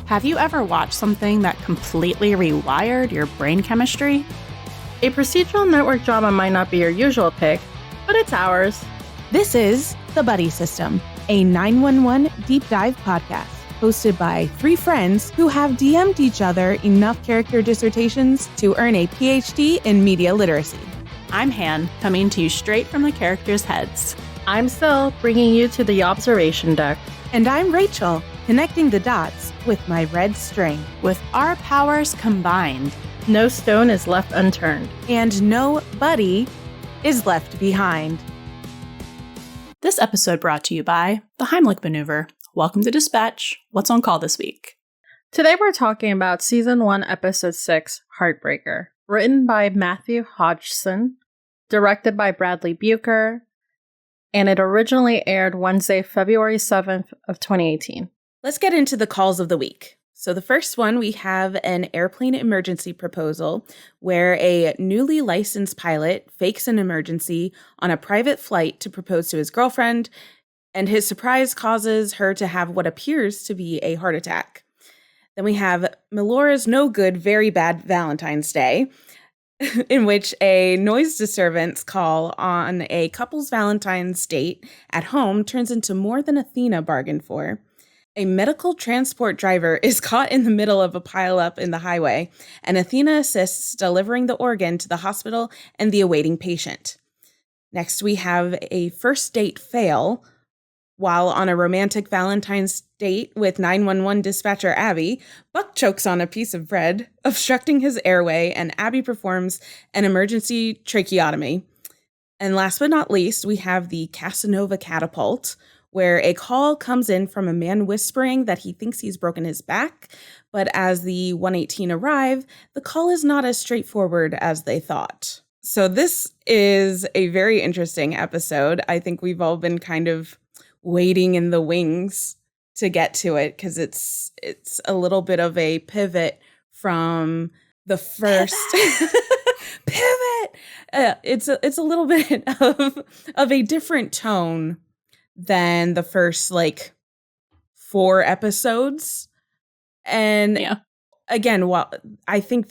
Have you ever watched something that completely rewired your brain chemistry? A procedural network drama might not be your usual pick, but it's ours. This is The Buddie System, a 911 deep dive podcast hosted by three friends who have DM'd each other enough character dissertations to earn a PhD in media literacy. I'm Han, coming to you straight from the characters' heads. I'm Sil, bringing you to the observation deck. And I'm Rachel, connecting the dots with my red string. With our powers combined, No stone is left unturned. and no Buddie is left behind. This episode brought to you by the Heimlich maneuver. Welcome to Dispatch. What's on call this week? Today we're talking about Season 1, Episode 6, Heartbreaker. Written by Matthew Hodgson, directed by Bradley Bucher, and it originally aired Wednesday, February 7th of 2018. Let's get into the calls of the week. So the first one, we have an airplane emergency proposal where a newly licensed pilot fakes an emergency on a private flight to propose to his girlfriend, and his surprise causes her to have what appears to be a heart attack. Then we have Melora's no good, very bad Valentine's Day, in which a noise disturbance call on a couple's Valentine's date at home turns into more than Athena bargained for. A medical transport driver is caught in the middle of a pileup in the highway, and Athena assists delivering the organ to the hospital and the awaiting patient. Next, we have a first date fail. While on a romantic Valentine's date with 911 dispatcher Abby, Buck chokes on a piece of bread, obstructing his airway, and Abby performs an emergency tracheotomy. And last but not least, we have the Casanova catapult, where a call comes in from a man whispering that he thinks he's broken his back, but as the 118 arrive, the call is not as straightforward as they thought. So this is a very interesting episode. I think we've all been kind of waiting in the wings to get to it because it's a little bit of a pivot from the first pivot. It's a little bit of a different tone than the first, 4 episodes. And again, I think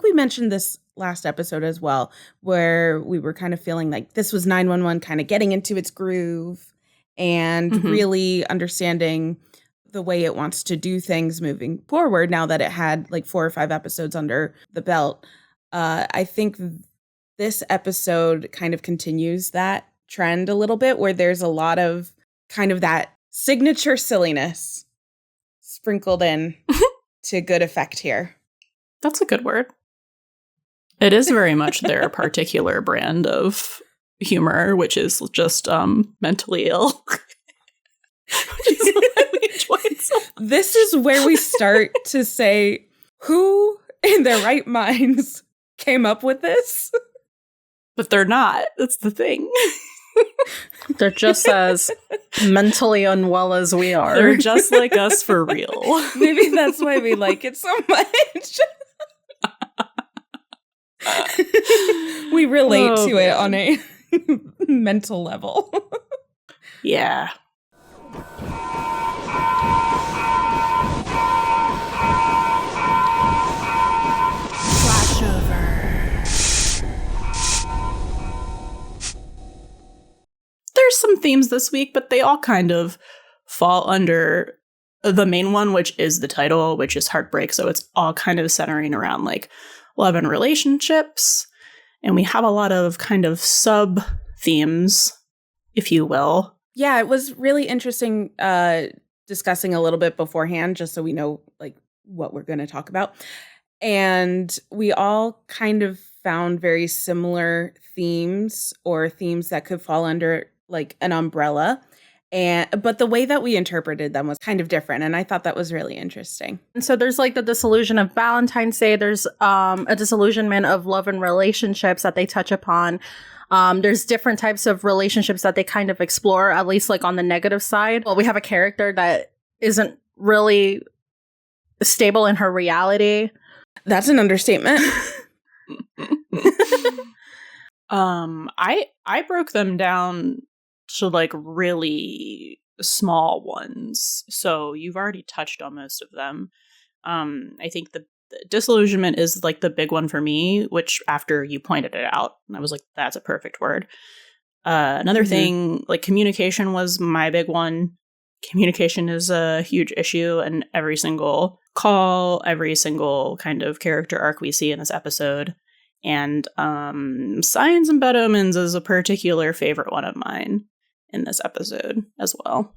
we mentioned this last episode as well, where we were kind of feeling like this was 911 kind of getting into its groove and really understanding the way it wants to do things moving forward now that it had 4 or 5 episodes under the belt. I think this episode kind of continues that trend a little bit, where there's a lot of kind of that signature silliness sprinkled in to good effect here. That's a good word. It is very much their particular brand of humor, which is just mentally ill. Which is what I enjoyed so much. This is where we start to say, who in their right minds came up with this? But they're not. That's the thing. They're just as mentally unwell as we are. They're just like us for real. Maybe that's why we like it so much. We relate to it on a mental level. Yeah. Flashover. There's some themes this week, but they all kind of fall under the main one, which is the title, which is Heartbreak. So it's all kind of centering around love and relationships. And we have a lot of kind of sub themes, if you will. Yeah, it was really interesting discussing a little bit beforehand, just so we know what we're going to talk about. And we all kind of found very similar themes, or themes that could fall under an umbrella. But the way that we interpreted them was kind of different, and I thought that was really interesting. And so there's the disillusion of Valentine's Day. There's a disillusionment of love and relationships that they touch upon. There's different types of relationships that they kind of explore, at least on the negative side. Well, we have a character that isn't really stable in her reality. That's an understatement. I broke them down to really small ones. So you've already touched on most of them. I think the disillusionment is like the big one for me, which after you pointed it out, I was like, that's a perfect word. Another thing, like communication was my big one. Communication is a huge issue in every single call, every single kind of character arc we see in this episode. And Signs and Bad Omens is a particular favorite one of mine in this episode as well.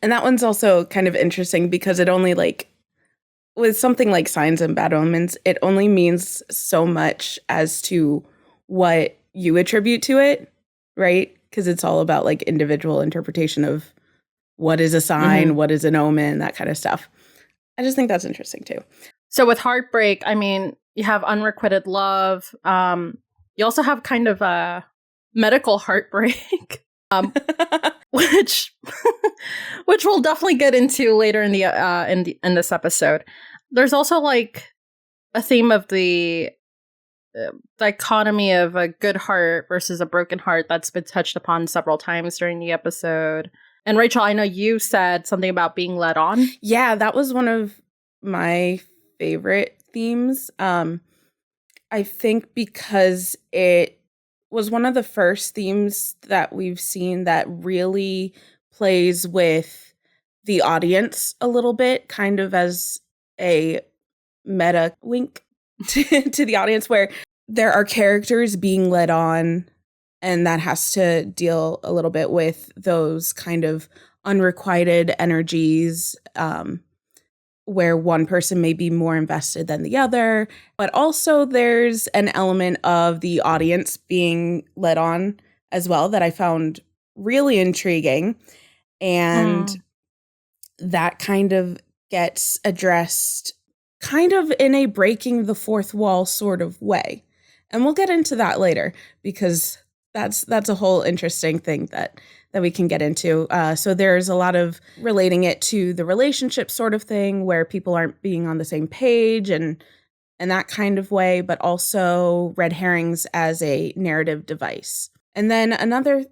And that one's also kind of interesting because it only like, with something like Signs and Bad Omens, it only means so much as to what you attribute to it, right? Because it's all about like individual interpretation of what is a sign, what is an omen, that kind of stuff. I just think that's interesting too. So with Heartbreak, I mean, you have unrequited love. You also have kind of a medical heartbreak, which we'll definitely get into later in the in this episode. There's also like a theme of the dichotomy of a good heart versus a broken heart that's been touched upon several times during the episode. And Rachel, I know you said something about being led on. Yeah, that was one of my favorite themes. I think because it was one of the first themes that we've seen that really plays with the audience a little bit, kind of as a meta wink to the audience, where there are characters being led on, and that has to deal a little bit with those kind of unrequited energies, where one person may be more invested than the other. But also there's an element of the audience being led on as well that I found really intriguing. And that kind of gets addressed kind of in a breaking the fourth wall sort of way. And we'll get into that later because that's a whole interesting thing that we can get into. So there's a lot of relating it to the relationship sort of thing where people aren't being on the same page and that kind of way, but also red herrings as a narrative device. And then another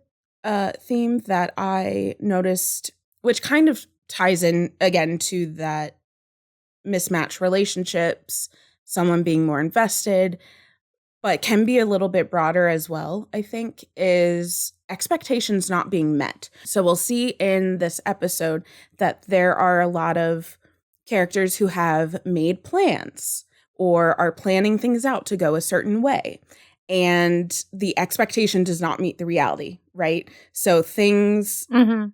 theme that I noticed, which kind of ties in again to that mismatched relationships, someone being more invested, but can be a little bit broader as well, I think, is expectations not being met. So we'll see in this episode that there are a lot of characters who have made plans or are planning things out to go a certain way. And the expectation does not meet the reality, right? So things,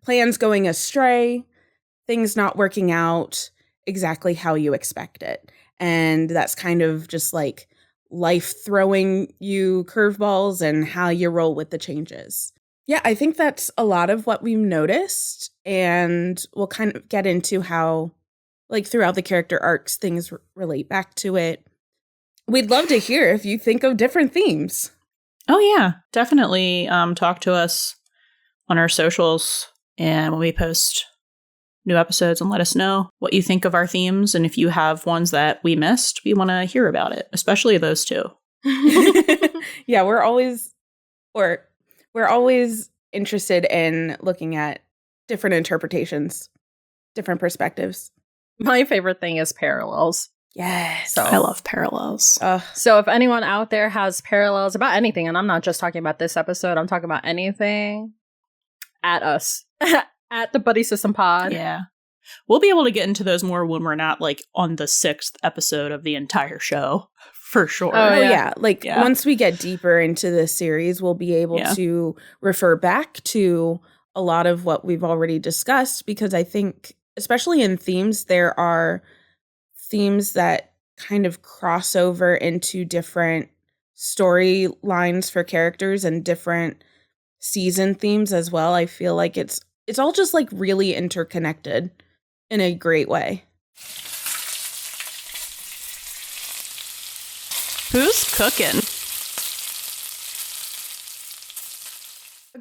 plans going astray, things not working out exactly how you expect it. And that's kind of just like life throwing you curveballs and how you roll with the changes. Yeah, I think that's a lot of what we've noticed. And we'll kind of get into how, like, throughout the character arcs, things relate back to it. We'd love to hear if you think of different themes. Oh, yeah, definitely talk to us on our socials and when we post new episodes, and let us know what you think of our themes. And if you have ones that we missed, we want to hear about it, especially those two. Yeah, we're always interested in looking at different interpretations, different perspectives. My favorite thing is parallels. Yes. So I love parallels. So if anyone out there has parallels about anything, and I'm not just talking about this episode, I'm talking about anything, at us. At the Buddy System Pod. Yeah. We'll be able to get into those more when we're not like on the 6th episode of the entire show. For sure. Oh, yeah. Once we get deeper into the series, we'll be able to refer back to a lot of what we've already discussed, because I think, especially in themes, there are themes that kind of cross over into different storylines for characters and different season themes as well. I feel like it's all just like really interconnected in a great way. Who's cooking?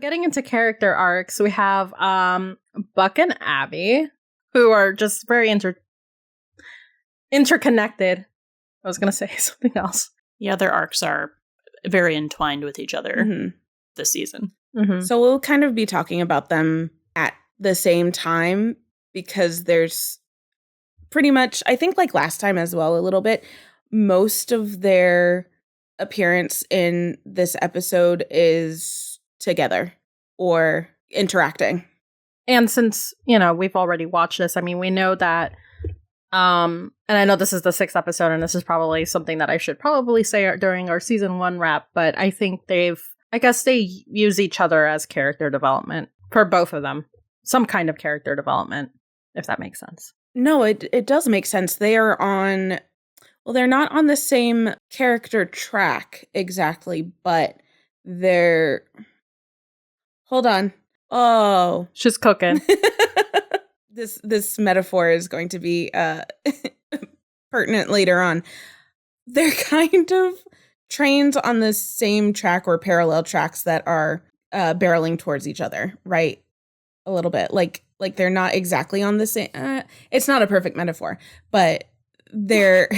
Getting into character arcs, we have Buck and Abby, who are just very interconnected. I was going to say something else. Yeah, their arcs are very entwined with each other this season. So we'll kind of be talking about them at the same time, because there's pretty much, I think like last time as well, a little bit, most of their appearance in this episode is together or interacting. And since, we've already watched this, I mean, we know that, and I know this is the 6th episode, and this is probably something that I should probably say during our season 1 wrap, but I think they use each other as character development for both of them. Some kind of character development, if that makes sense. No, it does make sense. They are on, well, they're not on the same character track exactly, but they're, hold on. Oh. She's cooking. This metaphor is going to be pertinent later on. They're kind of trains on the same track or parallel tracks that are barreling towards each other, right? A little bit. Like they're not exactly on the same. It's not a perfect metaphor, but they're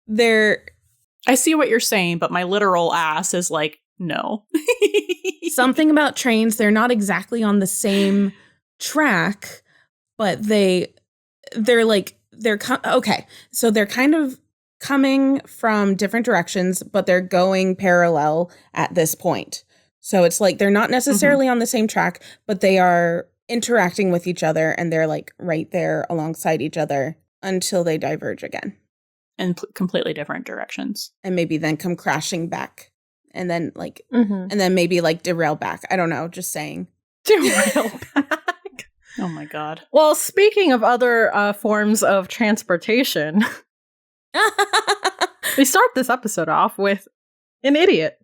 they're. I see what you're saying, but my literal ass is like, no. Something about trains, they're not exactly on the same track, but okay. So they're kind of coming from different directions, but they're going parallel at this point. So it's like they're not necessarily on the same track, but they are interacting with each other, and they're like right there alongside each other until they diverge again. In completely different directions. And maybe then come crashing back. And then and then maybe like derail back. I don't know, just saying. Derail back. Oh my God. Well, speaking of other forms of transportation, we start this episode off with an idiot.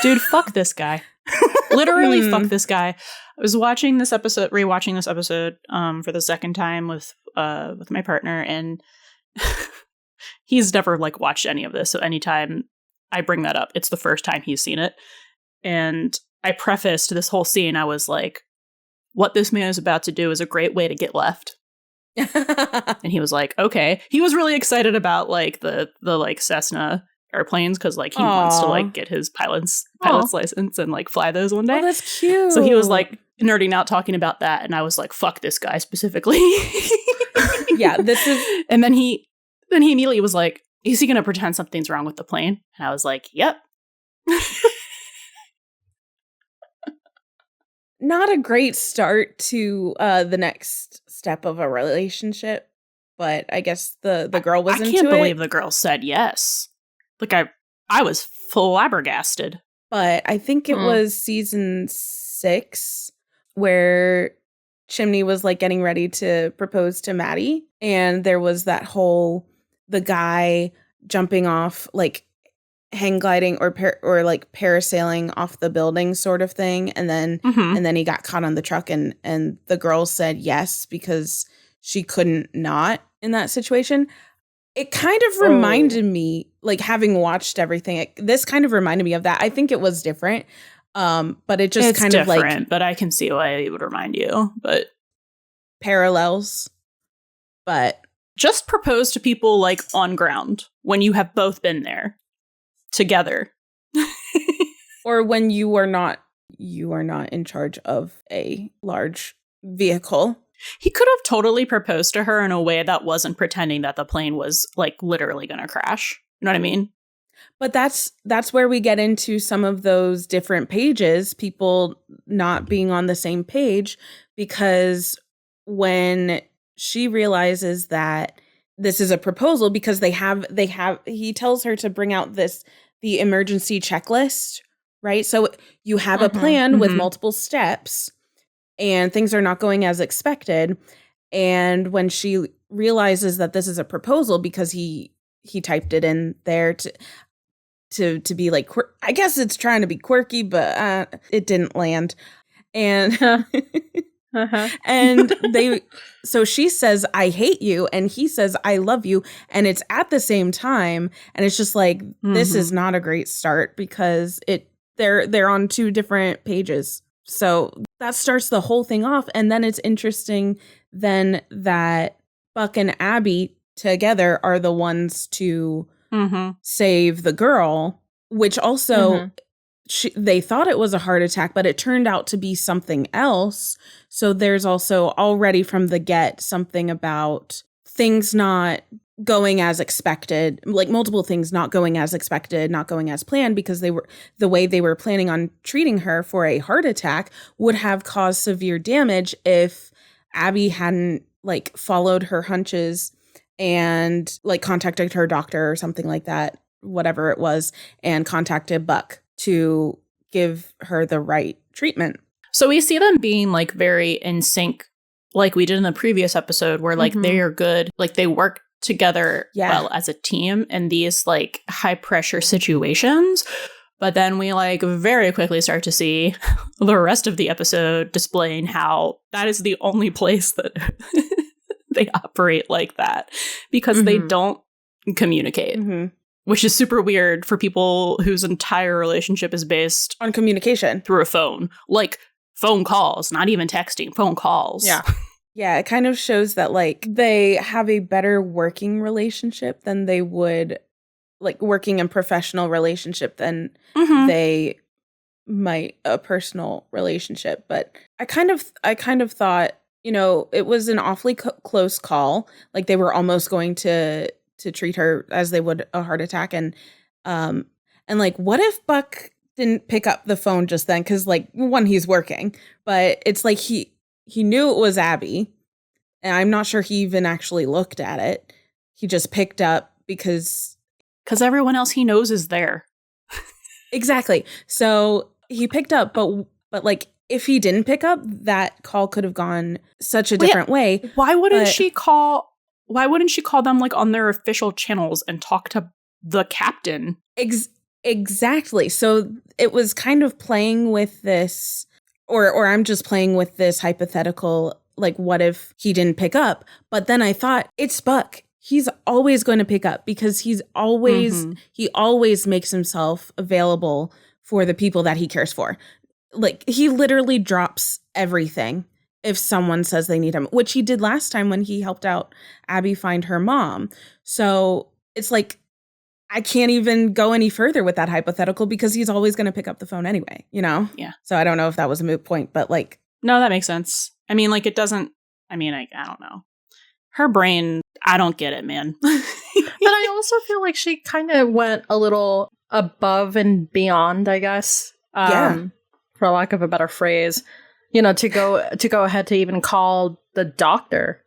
Dude, fuck this guy. Literally fuck this guy. I was rewatching this episode for the second time with my partner, and he's never like watched any of this. So anytime I bring that up, it's the first time he's seen it. And I prefaced this whole scene, I was like, what this man is about to do is a great way to get left. And he was like, okay. He was really excited about like the like Cessna airplanes, because like he wants to like get his pilot's license and like fly those one day. Oh, that's cute. So he was like nerding out talking about that, and I was like, fuck this guy specifically. Yeah, this is. And then he immediately was like, is he going to pretend something's wrong with the plane? And I was like, yep. Not a great start to the next step of a relationship, but I guess the girl was into it. I can't believe the girl said yes. Like I was flabbergasted. But I think it was season 6 where Chimney was like getting ready to propose to Maddie, and there was that whole the guy jumping off, like hang gliding or like parasailing off the building sort of thing, and then he got caught on the truck, and the girl said yes because she couldn't not in that situation. It kind of reminded me, like having watched everything, this kind of reminded me of that. I think it was different, but it's kind of like, but I can see why it would remind you, but parallels. But just propose to people like on ground when you have both been there together. Or when you are not in charge of a large vehicle. He could have totally proposed to her in a way that wasn't pretending that the plane was like literally going to crash. You know what I mean? But that's where we get into some of those different pages, people not being on the same page, because when she realizes that this is a proposal, because he tells her to bring out the emergency checklist, right? So you have a plan with multiple steps, and things are not going as expected. And when she realizes that this is a proposal, because he typed it in there to be like, I guess it's trying to be quirky, but it didn't land. And and so she says, I hate you, and he says, I love you, and it's at the same time, and it's just like, this is not a great start, because they're on 2 different pages. So that starts the whole thing off. And then it's interesting then that Buck and Abby together are the ones to save the girl, which also they thought it was a heart attack, but it turned out to be something else. So there's also already from the get something about things not going as expected, like multiple things not going as expected, not going as planned, because the way they were planning on treating her for a heart attack would have caused severe damage if Abby hadn't like followed her hunches and like contacted her doctor or something like that, whatever it was, and contacted Buck to give her the right treatment. So we see them being like very in sync, like we did in the previous episode, where like they are good, like they work together well as a team in these like high pressure situations. But then we like very quickly start to see the rest of the episode displaying how that is the only place that they operate like that, because they don't communicate, which is super weird for people whose entire relationship is based on communication through a phone, like phone calls, not even texting, phone calls. Yeah. Yeah, it kind of shows that like they have a better working relationship than they would, like working and professional relationship than they might a personal relationship. But I kind of thought, you know, it was an awfully close call. Like they were almost going to treat her as they would a heart attack, and like what if Buck didn't pick up the phone just then? Because like one, he's working, but it's like he knew it was Abby, and I'm not sure he even actually looked at it. He just picked up because everyone else he knows is there. Exactly. So he picked up, but like if he didn't pick up, that call could have gone such a different way. Why wouldn't she call them like on their official channels and talk to the captain? Exactly. So it was kind of playing with this, or I'm just playing with this hypothetical, like what if he didn't pick up? But then I thought, it's Buck. He's always going to pick up because he always makes himself available for the people that he cares for. Like he literally drops everything if someone says they need him, which he did last time when he helped out Abby find her mom. So it's like, I can't even go any further with that hypothetical because he's always going to pick up the phone anyway, you know? Yeah. So I don't know if that was a moot point, but like. No, that makes sense. I mean, like it doesn't, I don't know. Her brain, I don't get it, man. But I also feel like she kind of went a little above and beyond, I guess. For lack of a better phrase, you know, to go ahead to even call the doctor.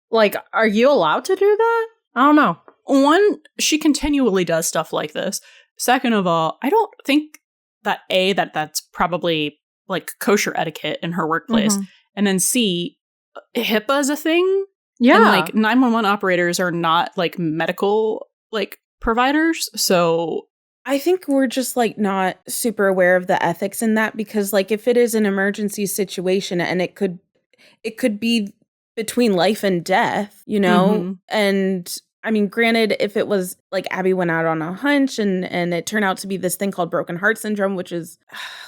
Like, are you allowed to do that? I don't know. One, she continually does stuff like this. Second of all, I don't think that that's probably like kosher etiquette in her workplace. And then C, HIPAA is a thing. Yeah. And like 911 operators are not like medical like providers. So I think we're just like not super aware of the ethics in that, because like if it is an emergency situation and it could be between life and death, you know, and I mean, granted, if it was like Abby went out on a hunch and it turned out to be this thing called broken heart syndrome, which is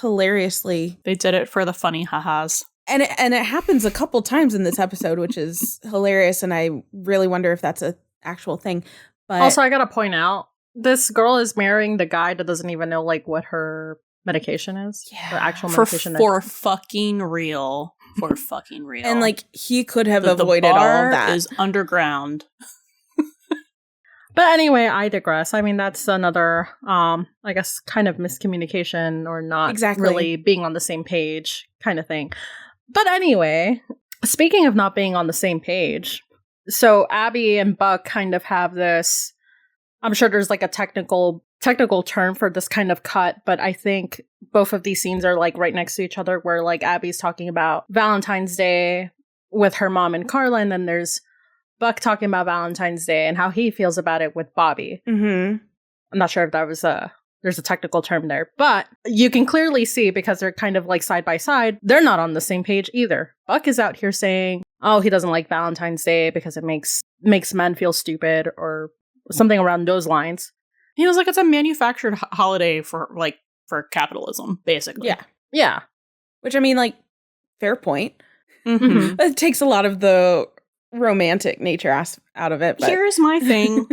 hilariously. They did it for the funny ha-has. And it happens a couple times in this episode, which is hilarious. And I really wonder if that's an actual thing. But also, I got to point out, this girl is marrying the guy that doesn't even know like what her medication is. Yeah. The actual medication. For fucking real. For fucking real. And like he could have avoided all of that. Is underground. But anyway, I digress. I mean, that's another, I guess, kind of miscommunication or not really being on the same page kind of thing. But anyway, speaking of not being on the same page, so Abby and Buck kind of have this, I'm sure there's like a technical term for this kind of cut, but I think both of these scenes are like right next to each other, where like Abby's talking about Valentine's Day with her mom and Carla, and then there's Buck talking about Valentine's Day and how he feels about it with Bobby. I'm not sure if that was there's a technical term there, but you can clearly see, because they're kind of like side by side, they're not on the same page either. Buck is out here saying, oh, he doesn't like Valentine's Day because it makes men feel stupid or something around those lines. He was like, it's a manufactured holiday for capitalism, basically. Yeah. Which, I mean, like, fair point. It takes a lot of the romantic nature out of it. But. Here's my thing,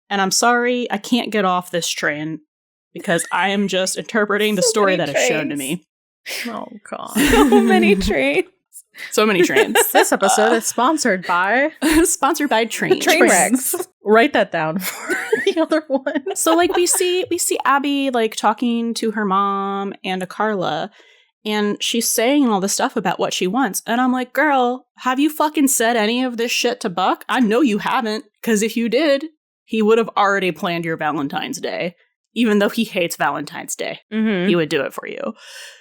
and I'm sorry, I can't get off this train because I am just interpreting the So story many that is shown to trains. me. Oh, God. So many trains. So many trains. This episode is sponsored by Sponsored by trains. Train wrecks. Write that down for the other one. So like we see Abby like talking to her mom and to Carla, and she's saying all this stuff about what she wants. And I'm like, girl, have you fucking said any of this shit to Buck? I know you haven't, because if you did, he would have already planned your Valentine's Day. Even though he hates Valentine's Day, he would do it for you.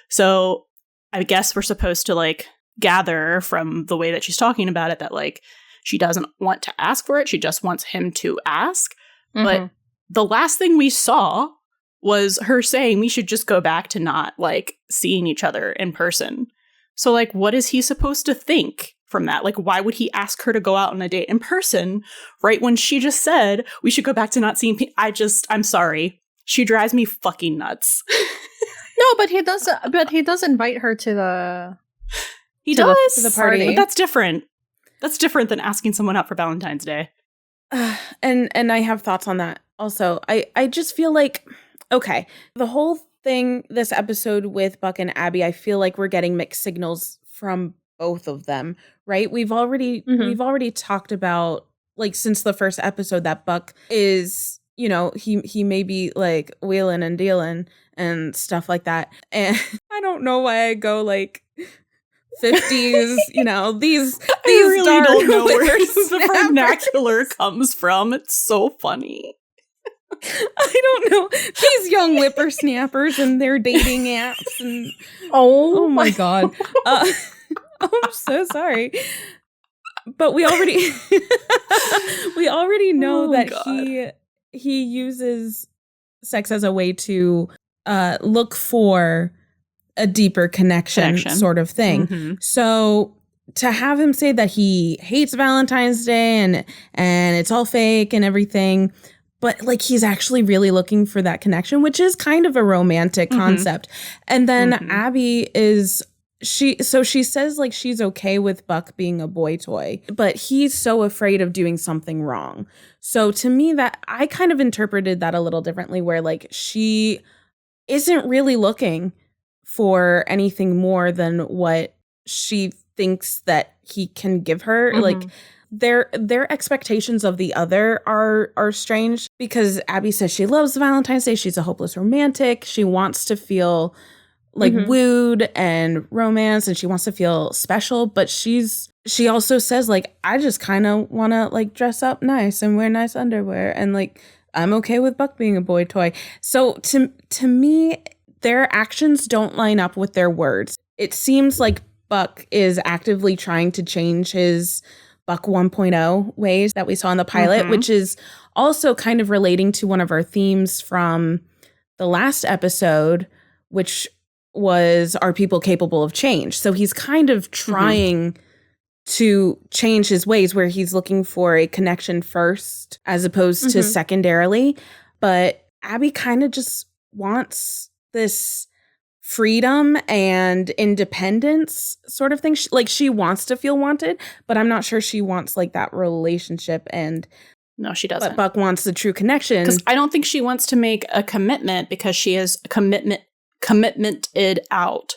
So I guess we're supposed to like gather from the way that she's talking about it that like she doesn't want to ask for it. She just wants him to ask. But the last thing we saw was her saying we should just go back to not like seeing each other in person. So like, what is he supposed to think from that? Like, why would he ask her to go out on a date in person right when she just said we should go back to not seeing I'm sorry. She drives me fucking nuts. No, but he does invite her to the He does to the party. But that's different. That's different than asking someone out for Valentine's Day. And I have thoughts on that also. I just feel like, okay, the whole thing this episode with Buck and Abby, I feel like we're getting mixed signals from both of them, right? We've already talked about, like, since the first episode, that Buck is, you know, he may be like wheeling and dealing and stuff like that. And I don't know why I go like 50s, you know, these I really dark don't know where the whippersnappers. vernacular comes from. It's so funny. I don't know. These young whippersnappers and their dating apps and Oh my God. I'm so sorry. But we already know that God. he uses sex as a way to look for a deeper connection sort of thing. So to have him say that he hates Valentine's Day and it's all fake and everything, but like he's actually really looking for that connection, which is kind of a romantic concept. And then Abby she says like she's okay with Buck being a boy toy, but he's so afraid of doing something wrong. So to me, that I kind of interpreted that a little differently, where like she isn't really looking for anything more than what she thinks that he can give her. Like their expectations of the other are strange, because Abby says she loves Valentine's Day. She's a hopeless romantic. She wants to feel like wooed and romance, and she wants to feel special, but she also says like, I just kind of want to like dress up nice and wear nice underwear, and like I'm okay with Buck being a boy toy. So to me, their actions don't line up with their words. It seems like Buck is actively trying to change his Buck 1.0 ways that we saw in the pilot, which is also kind of relating to one of our themes from the last episode, which was, are people capable of change? So he's kind of trying to change his ways, where he's looking for a connection first as opposed to secondarily. But Abby kind of just wants this freedom and independence sort of thing. She wants to feel wanted, but I'm not sure she wants like that relationship. And no, she doesn't. But Buck wants the true connection. Because I don't think she wants to make a commitment, because she is commitmented out.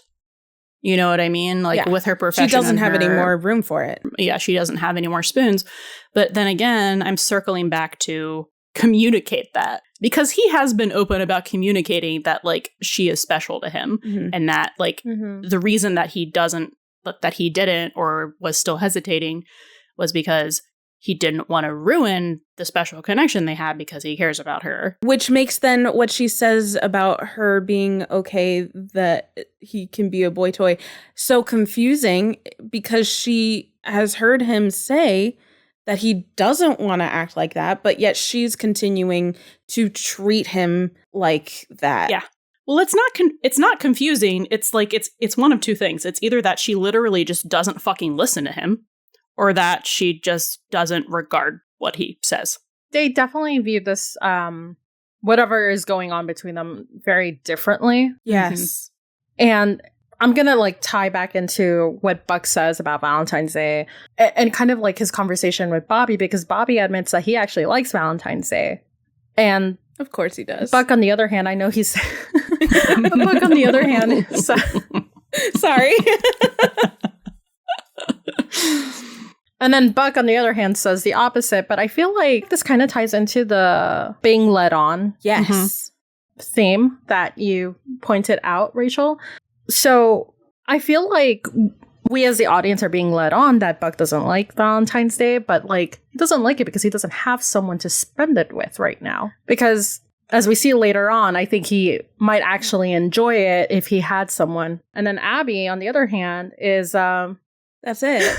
You know what I mean? Like with her profession. She doesn't have any more room for it. Yeah, she doesn't have any more spoons. But then again, I'm circling back to communicate that, because he has been open about communicating that like she is special to him, and that like the reason that he didn't or was still hesitating was because he didn't want to ruin the special connection they had, because he cares about her. Which makes then what she says about her being okay that he can be a boy toy so confusing, because she has heard him say that he doesn't want to act like that, but yet she's continuing to treat him like that. Yeah. Well, it's not confusing. It's like it's one of two things. It's either that she literally just doesn't fucking listen to him, or that she just doesn't regard what he says. They definitely view this, whatever is going on between them, very differently. Yes. And I'm going to like tie back into what Buck says about Valentine's Day and kind of like his conversation with Bobby, because Bobby admits that he actually likes Valentine's Day. And Of course he does. Buck, on the other hand, I know he's... But Buck, on the other hand... Sorry. And then Buck, on the other hand, says the opposite, but I feel like this kind of ties into the being led on Yes. theme that you pointed out, Rachel. So I feel like we as the audience are being led on that Buck doesn't like Valentine's Day, but like he doesn't like it because he doesn't have someone to spend it with right now. Because as we see later on, I think he might actually enjoy it if he had someone. And then Abby, on the other hand, is... That's it.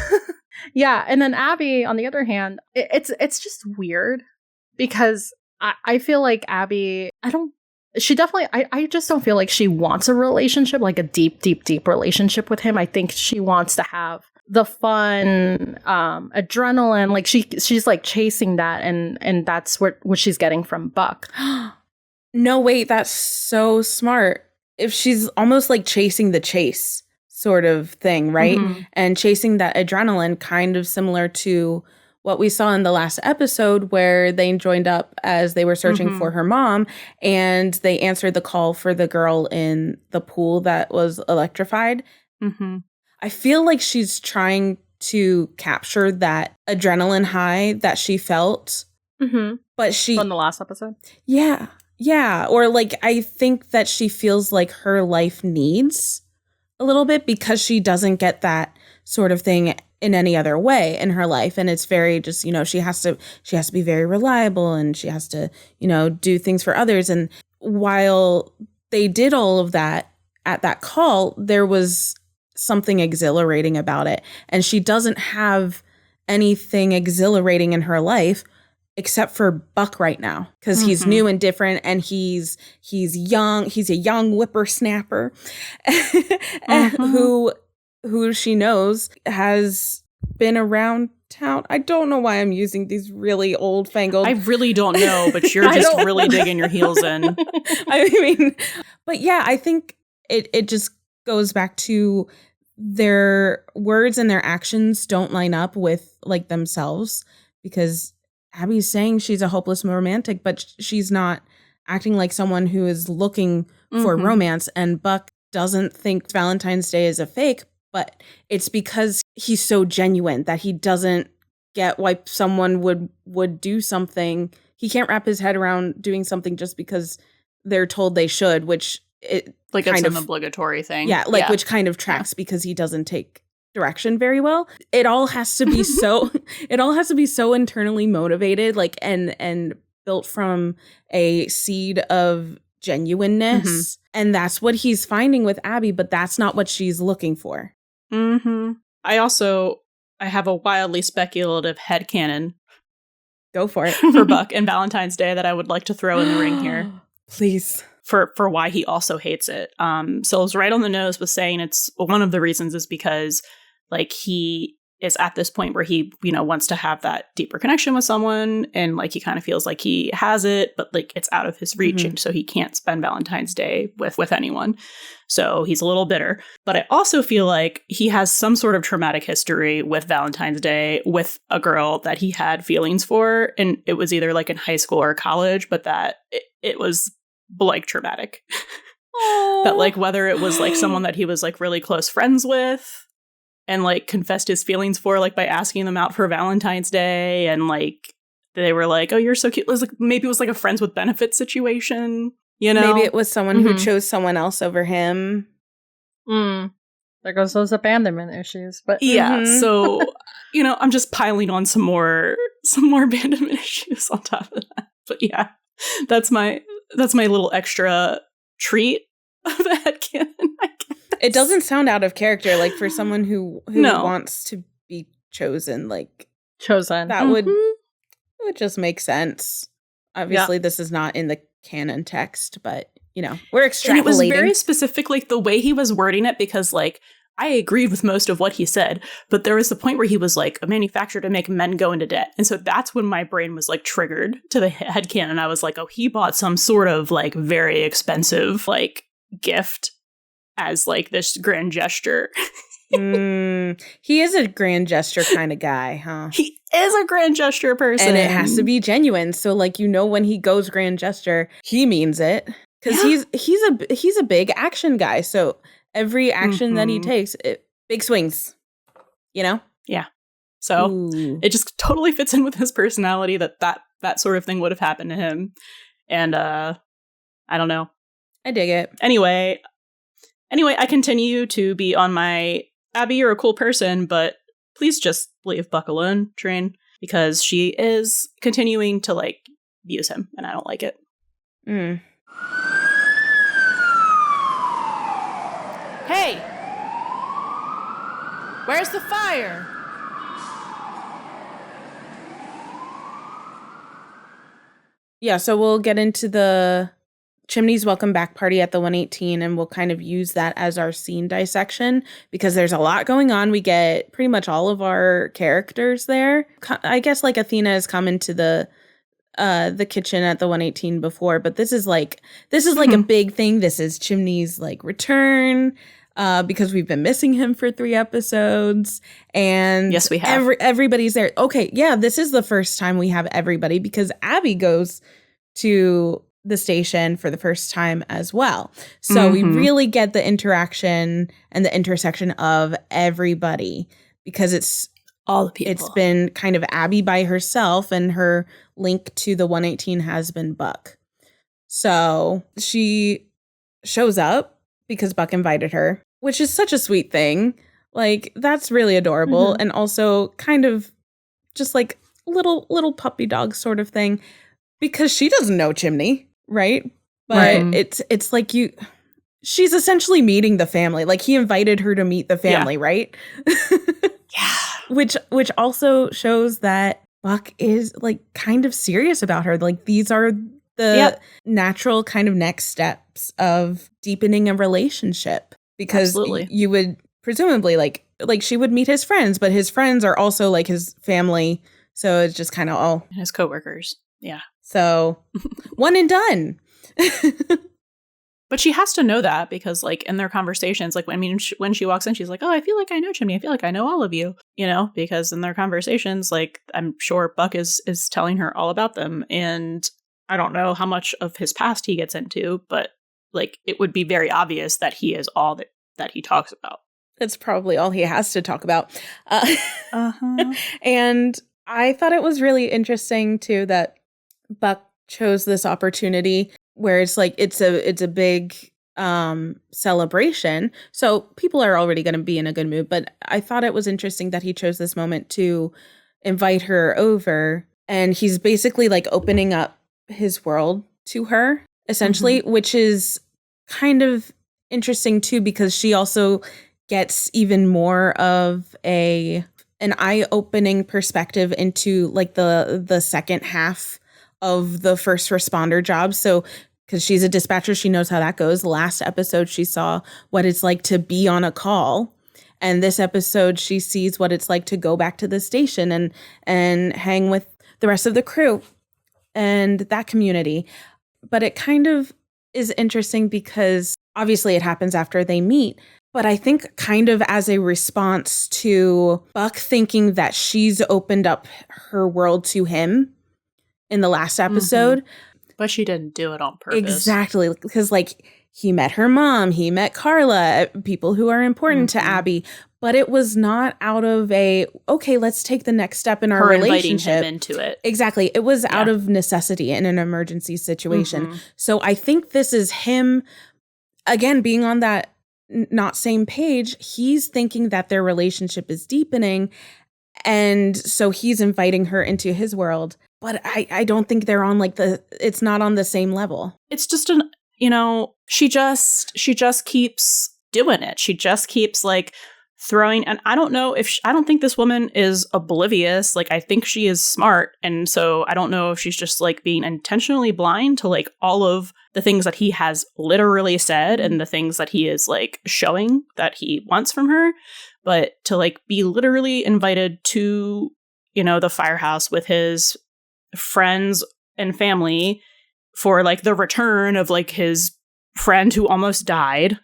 Yeah, and then Abby, on the other hand, it's just weird because I feel like Abby, I just don't feel like she wants a relationship, like a deep, deep, deep relationship with him. I think she wants to have the fun, adrenaline, like she's like chasing that, and that's what she's getting from Buck. No, wait, that's so smart. If she's almost like chasing the chase sort of thing, right? Mm-hmm. And chasing that adrenaline, kind of similar to what we saw in the last episode where they joined up as they were searching for her mom, and they answered the call for the girl in the pool that was electrified. Mm-hmm. I feel like she's trying to capture that adrenaline high that she felt. Mm-hmm. But she... From the last episode? Yeah. Yeah. Or like, I think that she feels like her life needs a little bit because she doesn't get that sort of thing in any other way in her life. And it's very just, she has to be very reliable, and she has to, do things for others. And while they did all of that at that call, there was something exhilarating about it. And she doesn't have anything exhilarating in her life except for Buck right now, because he's new and different, and he's young. He's a young whippersnapper who she knows has been around town. I don't know why I'm using these really old-fangled... I really don't know, but you're just really digging your heels in. I mean, but yeah, I think it just goes back to their words and their actions don't line up with like themselves, because Abby's saying she's a hopeless romantic, but she's not acting like someone who is looking for romance. And Buck doesn't think Valentine's Day is a fake, but it's because he's so genuine that he doesn't get why someone would do something. He can't wrap his head around doing something just because they're told they should, which it like it's an obligatory thing. Yeah, which kind of tracks because he doesn't take direction very well. It all has to be so internally motivated, like and built from a seed of genuineness. And that's what he's finding with Abby, but that's not what she's looking for. I have a wildly speculative headcanon. Go for it. For Buck and Valentine's Day that I would like to throw in the ring here. Please. For why he also hates it. So it was right on the nose with saying it's one of the reasons is because like he is at this point where he, wants to have that deeper connection with someone, and like he kind of feels like he has it, but like it's out of his reach, and so he can't spend Valentine's Day with anyone. So he's a little bitter. But I also feel like he has some sort of traumatic history with Valentine's Day with a girl that he had feelings for, and it was either like in high school or college, but that it was like traumatic. That like whether it was like someone that he was like really close friends with and like confessed his feelings for like by asking them out for Valentine's Day, and like they were like, oh, you're so cute. It was like maybe it was like a friends with benefits situation, Maybe it was someone who chose someone else over him. There goes those abandonment issues. But yeah, so I'm just piling on some more abandonment issues on top of that. But yeah, that's my little extra treat of a headcanon, I guess. It doesn't sound out of character, like for someone who wants to be chosen, like chosen. That would just make sense. Obviously, this is not in the canon text, but we're extrapolating. And it was very specific, like the way he was wording it, because like I agreed with most of what he said, but there was the point where he was like a manufacturer to make men go into debt. And so that's when my brain was like triggered to the headcanon. I was like, oh, he bought some sort of like very expensive like gift as like this grand gesture. He is a grand gesture kind of guy, huh? is a grand gesture person. And it has to be genuine. So like, when he goes grand gesture, he means it. Because he's a big action guy. So every action that he takes, big swings. Yeah. So it just totally fits in with his personality that sort of thing would have happened to him. And I don't know. I dig it. Anyway, I continue to be on my Abby, you're a cool person, but please just leave Buck alone train, because she is continuing to like use him and I don't like it. Hey! Where's the fire? Yeah, so we'll get into the Chimney's welcome back party at the 118, and we'll kind of use that as our scene dissection because there's a lot going on. We get pretty much all of our characters there. I guess like Athena has come into the kitchen at the 118 before, but this is like a big thing. This is Chimney's like return. Because we've been missing him for 3 episodes. And yes, we have. Everybody's there. Okay, yeah, this is the first time we have everybody because Abby goes to the station for the first time as well. So we really get the interaction and the intersection of everybody because it's all the people. It's been kind of Abby by herself, and her link to the 118 has been Buck. So she shows up because Buck invited her, which is such a sweet thing. Like, that's really adorable. And also kind of just like little puppy dog sort of thing because she doesn't know Chimney, right? But it's like she's essentially meeting the family. Like, he invited her to meet the family, right? Which also shows that Buck is like kind of serious about her. Like, these are the natural kind of next steps of deepening a relationship. Because you would presumably like she would meet his friends, but his friends are also like his family. So it's just kind of all his coworkers. Yeah. So one and done. But she has to know that because like in their conversations, like when she walks in, she's like, oh, I feel like I know Chimney. I feel like I know all of you, because in their conversations, like I'm sure Buck is telling her all about them. And I don't know how much of his past he gets into, but like, it would be very obvious that he is all that he talks about. It's probably all he has to talk about. And I thought it was really interesting, too, that Buck chose this opportunity where it's like it's a big celebration. So people are already going to be in a good mood. But I thought it was interesting that he chose this moment to invite her over. And he's basically like opening up his world to her, essentially, which is kind of interesting too, because she also gets even more of an eye-opening perspective into like the second half of the first responder job. So because she's a dispatcher, she knows how that goes. Last episode, she saw what it's like to be on a call. And this episode, she sees what it's like to go back to the station and hang with the rest of the crew and that community. But it kind of is interesting because obviously it happens after they meet. But I think kind of as a response to Buck thinking that she's opened up her world to him in the last episode. But she didn't do it on purpose. Exactly. Because like he met her mom, he met Carla, people who are important to Abby. But it was not out of okay, let's take the next step in our relationship. Inviting him into it. Exactly. It was out of necessity in an emergency situation. So I think this is him, again, being on that not same page. He's thinking that their relationship is deepening. And so he's inviting her into his world. But I don't think they're on like it's not on the same level. It's just she just keeps doing it. She just keeps like throwing, and I don't know I don't think this woman is oblivious. Like, I think she is smart. And so I don't know if she's just like being intentionally blind to like all of the things that he has literally said and the things that he is like showing that he wants from her. But to like be literally invited to, the firehouse with his friends and family for like the return of like his friend who almost died.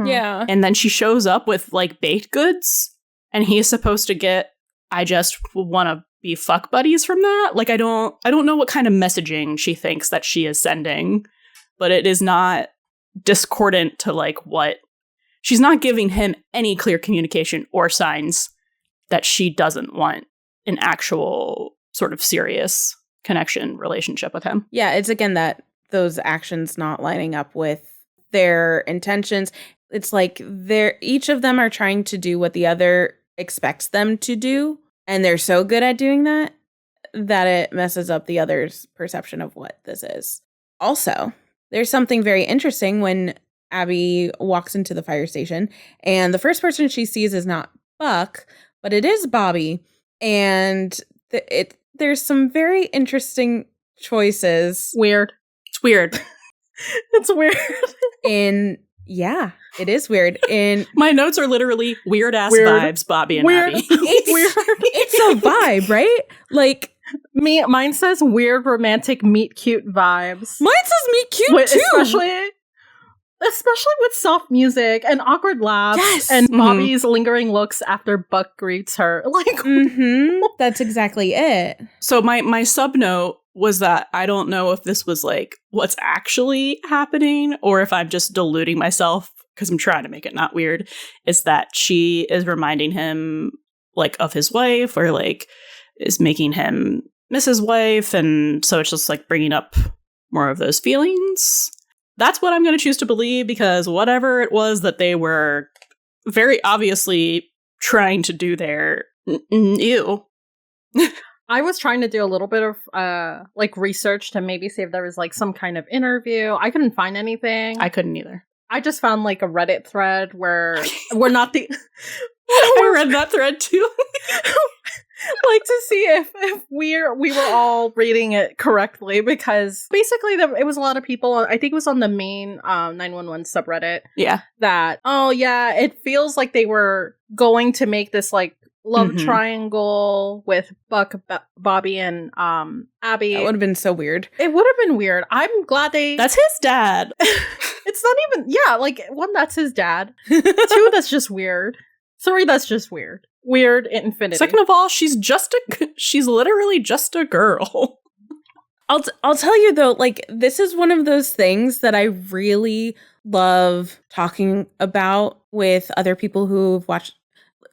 Yeah. And then she shows up with like baked goods and he's supposed to get, I just want to be fuck buddies from that. Like, I don't know what kind of messaging she thinks that she is sending, but it is not discordant to like what she's not giving him any clear communication or signs that she doesn't want an actual sort of serious connection relationship with him. Yeah, it's again that those actions not lining up with their intentions. It's like each of them are trying to do what the other expects them to do, and they're so good at doing that it messes up the other's perception of what this is. Also, there's something very interesting when Abby walks into the fire station, and the first person she sees is not Buck, but it is Bobby, and there's some very interesting choices. Weird. It's weird. It's weird. Yeah, it is weird. My notes are literally weird ass vibes, Bobby and weird. Abby. It's a vibe, right? Like mine says weird romantic meet cute vibes. Mine says meet cute too. Especially with soft music and awkward laughs, yes. And Bobby's lingering looks after Buck greets her. Like, that's exactly it. So my sub note was that I don't know if this was like what's actually happening or if I'm just deluding myself because I'm trying to make it not weird. Is that she is reminding him like of his wife or like is making him miss his wife, and so it's just like bringing up more of those feelings. That's what I'm going to choose to believe, because whatever it was that they were very obviously trying to do there, ew. I was trying to do a little bit of like research to maybe see if there was like some kind of interview. I couldn't find anything. I couldn't either. I just found like a Reddit thread where we're not the... I read that thread too. Like to see if we were all reading it correctly, because basically it was a lot of people. I think it was on the main 911 subreddit. Yeah, that it feels like they were going to make this like love triangle with Buck, Bobby, and Abby. That would have been so weird. It would have been weird. I'm glad they... That's his dad. It's not even... Yeah, like, one, that's his dad. Two, that's just weird. Three, that's just weird. Weird infinity. Second of all, she's literally just a girl. I'll tell you though, like, this is one of those things that I really love talking about with other people who've watched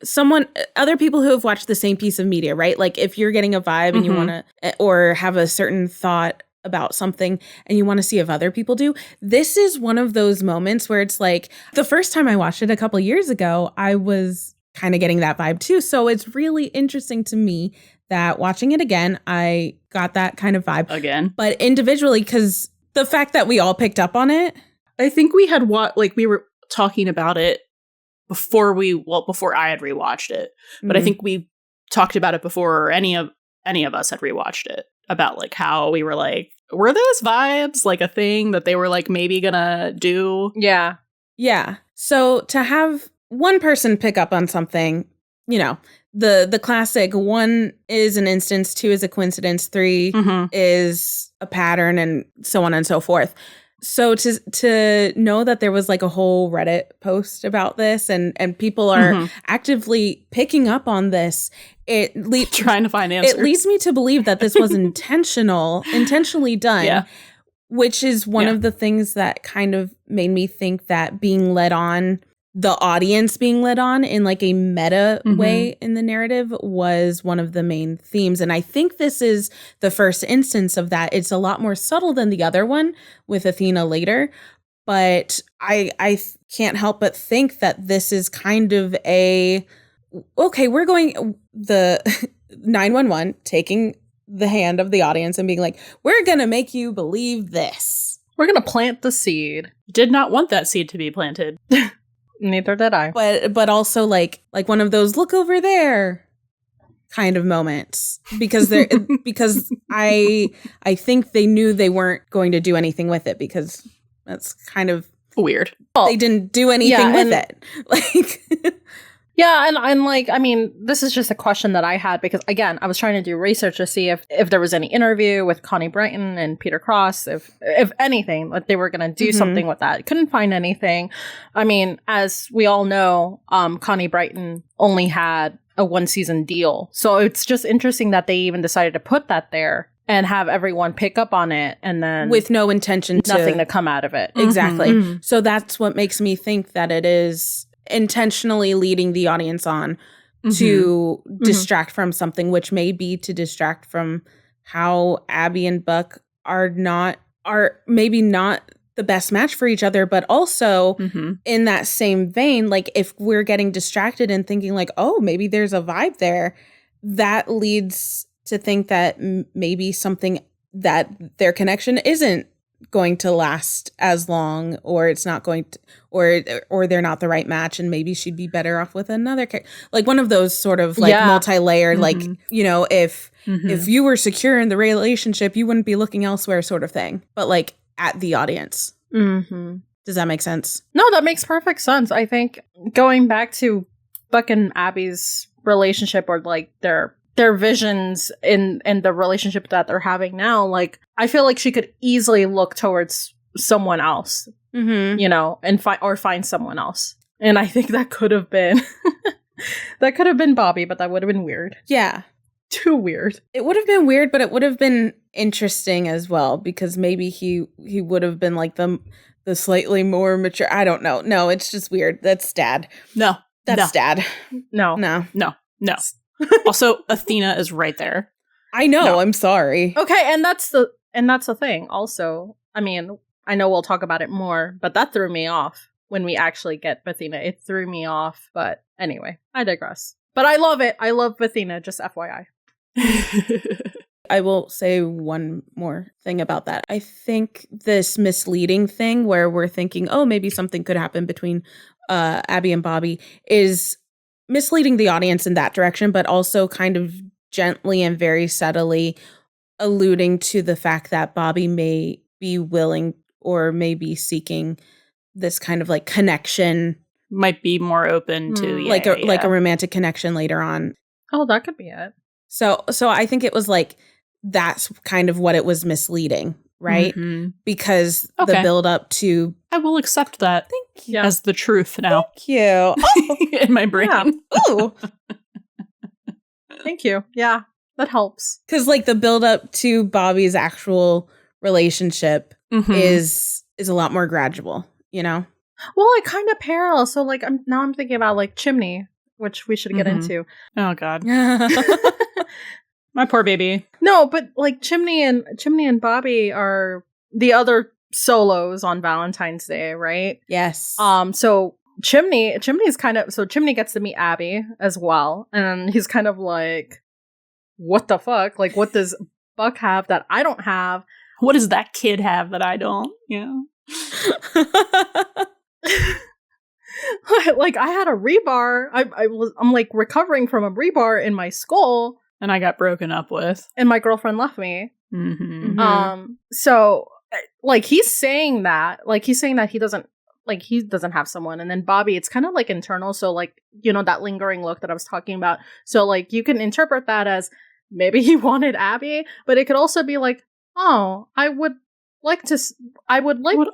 the same piece of media, right? Like if you're getting a vibe and you want to, or have a certain thought about something and you want to see if other people do, this is one of those moments where it's like, the first time I watched it a couple years ago, I was kind of getting that vibe too. So it's really interesting to me that watching it again, I got that kind of vibe again, but individually, because the fact that we all picked up on it. I think we had we were talking about it before I had rewatched it, but I think we talked about it before any of us had rewatched it, about like how we were like, were those vibes like a thing that they were like maybe gonna do? Yeah. So to have one person pick up on something, you know, the classic 1 is an instance, 2 is a coincidence, 3 is a pattern, and so on and so forth. So to know that there was like a whole Reddit post about this and people are actively picking up on this, trying to find answers. It leads me to believe that this was intentionally done, which is one of the things that kind of made me think that the audience being led on in like a meta way in the narrative was one of the main themes. And I think this is the first instance of that. It's a lot more subtle than the other one with Athena later, but I can't help but think that this is kind of we're going the 911 taking the hand of the audience and being like, we're going to make you believe this. We're going to plant the seed. Did not want that seed to be planted. Neither did I. But also like one of those look over there kind of moments, because I think they knew they weren't going to do anything with it, because that's kind of weird. They didn't do anything with it. Like yeah, and like, I mean, this is just a question that I had because, again, I was trying to do research to see if there was any interview with Connie Britton and Peter Cross, if anything, like they were going to do something with that. Couldn't find anything. I mean, as we all know, Connie Britton only had a 1-season deal. So it's just interesting that they even decided to put that there and have everyone pick up on it, and then with no intention nothing to come out of it. Exactly. Mm-hmm. So that's what makes me think that it is intentionally leading the audience on to distract from something, which may be to distract from how Abby and Buck are maybe not the best match for each other, but also in that same vein, like if we're getting distracted and thinking like, oh, maybe there's a vibe there, that leads to think that maybe something that their connection isn't going to last as long, or it's not going to, or they're not the right match, and maybe she'd be better off with another character. Like one of those sort of like multi-layered, like, you know, if you were secure in the relationship, you wouldn't be looking elsewhere sort of thing, but like at the audience. Does that make sense? No, that makes perfect sense. I think going back to Buck and Abby's relationship, or like their visions in the relationship that they're having now, like I feel like she could easily look towards someone else, you know, and find someone else. And I think that could have been Bobby, but that would have been weird. Yeah. Too weird. It would have been weird, but it would have been interesting as well, because maybe he would have been like the slightly more mature. I don't know. No, it's just weird. That's Dad. No. That's Dad. No. Also, Athena is right there. I know. No. I'm sorry. Okay, and that's the thing. Also, I mean, I know we'll talk about it more, but that threw me off when we actually get Athena. It threw me off, but anyway, I digress. But I love it. I love Athena, just FYI. I will say one more thing about that. I think this misleading thing where we're thinking, oh, maybe something could happen between Abby and Bobby is misleading the audience in that direction, but also kind of gently and very subtly alluding to the fact that Bobby may be willing or may be seeking this kind of like connection. Might be more open to like a romantic connection later on. Oh, that could be it. So I think it was like that's kind of what it was misleading, right? Because the build up to I will accept that. Thank you. As the truth now. Thank you. Oh. In my brain. Yeah. Ooh. Thank you. Yeah, that helps. Because like the build up to Bobby's actual relationship is a lot more gradual, you know? Well, it kind of parallel. So like I'm thinking about like Chimney, which we should get into. Oh God. My poor baby. No, but like Chimney and Bobby are the other solos on Valentine's Day, right? Yes. So Chimney gets to meet Abby as well, and he's kind of like, what the fuck? Like, what does Buck have that I don't have? What does that kid have that I don't? Yeah. Like I had a rebar. I'm like recovering from a rebar in my skull, and I got broken up with, and my girlfriend left me. So like he's saying that he doesn't have someone, and then Bobby, it's kind of like internal. So like, you know, that lingering look that I was talking about. So like you can interpret that as maybe he wanted Abby, but it could also be like, oh, I would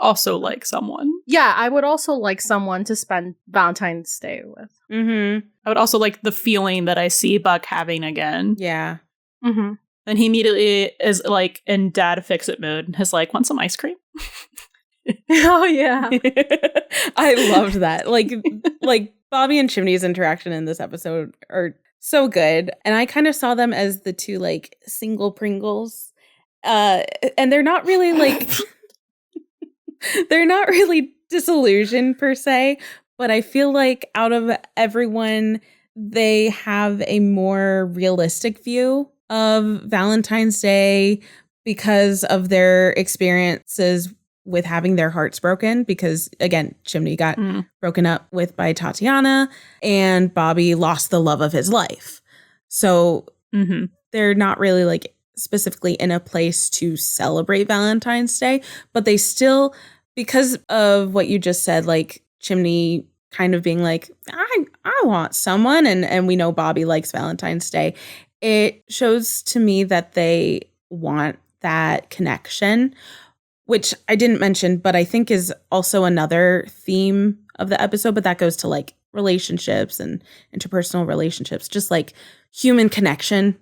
also like someone. Yeah, I would also like someone to spend Valentine's Day with. I would also like the feeling that I see Buck having again. Yeah. And he immediately is like in dad fix-it mode and is like, want some ice cream? Oh yeah. I loved that. Like Bobby and Chimney's interaction in this episode are so good. And I kind of saw them as the two like single Pringles. And they're not really like they're not really disillusioned per se, but I feel like out of everyone, they have a more realistic view of Valentine's Day because of their experiences with having their hearts broken. Because again, Chimney got broken up with by Tatiana, and Bobby lost the love of his life. So they're not really like specifically in a place to celebrate Valentine's Day, but they still, because of what you just said, like Chimney kind of being like, I want someone, and we know Bobby likes Valentine's Day, it shows to me that they want that connection, which I didn't mention, but I think is also another theme of the episode, but that goes to like relationships and interpersonal relationships, just like human connection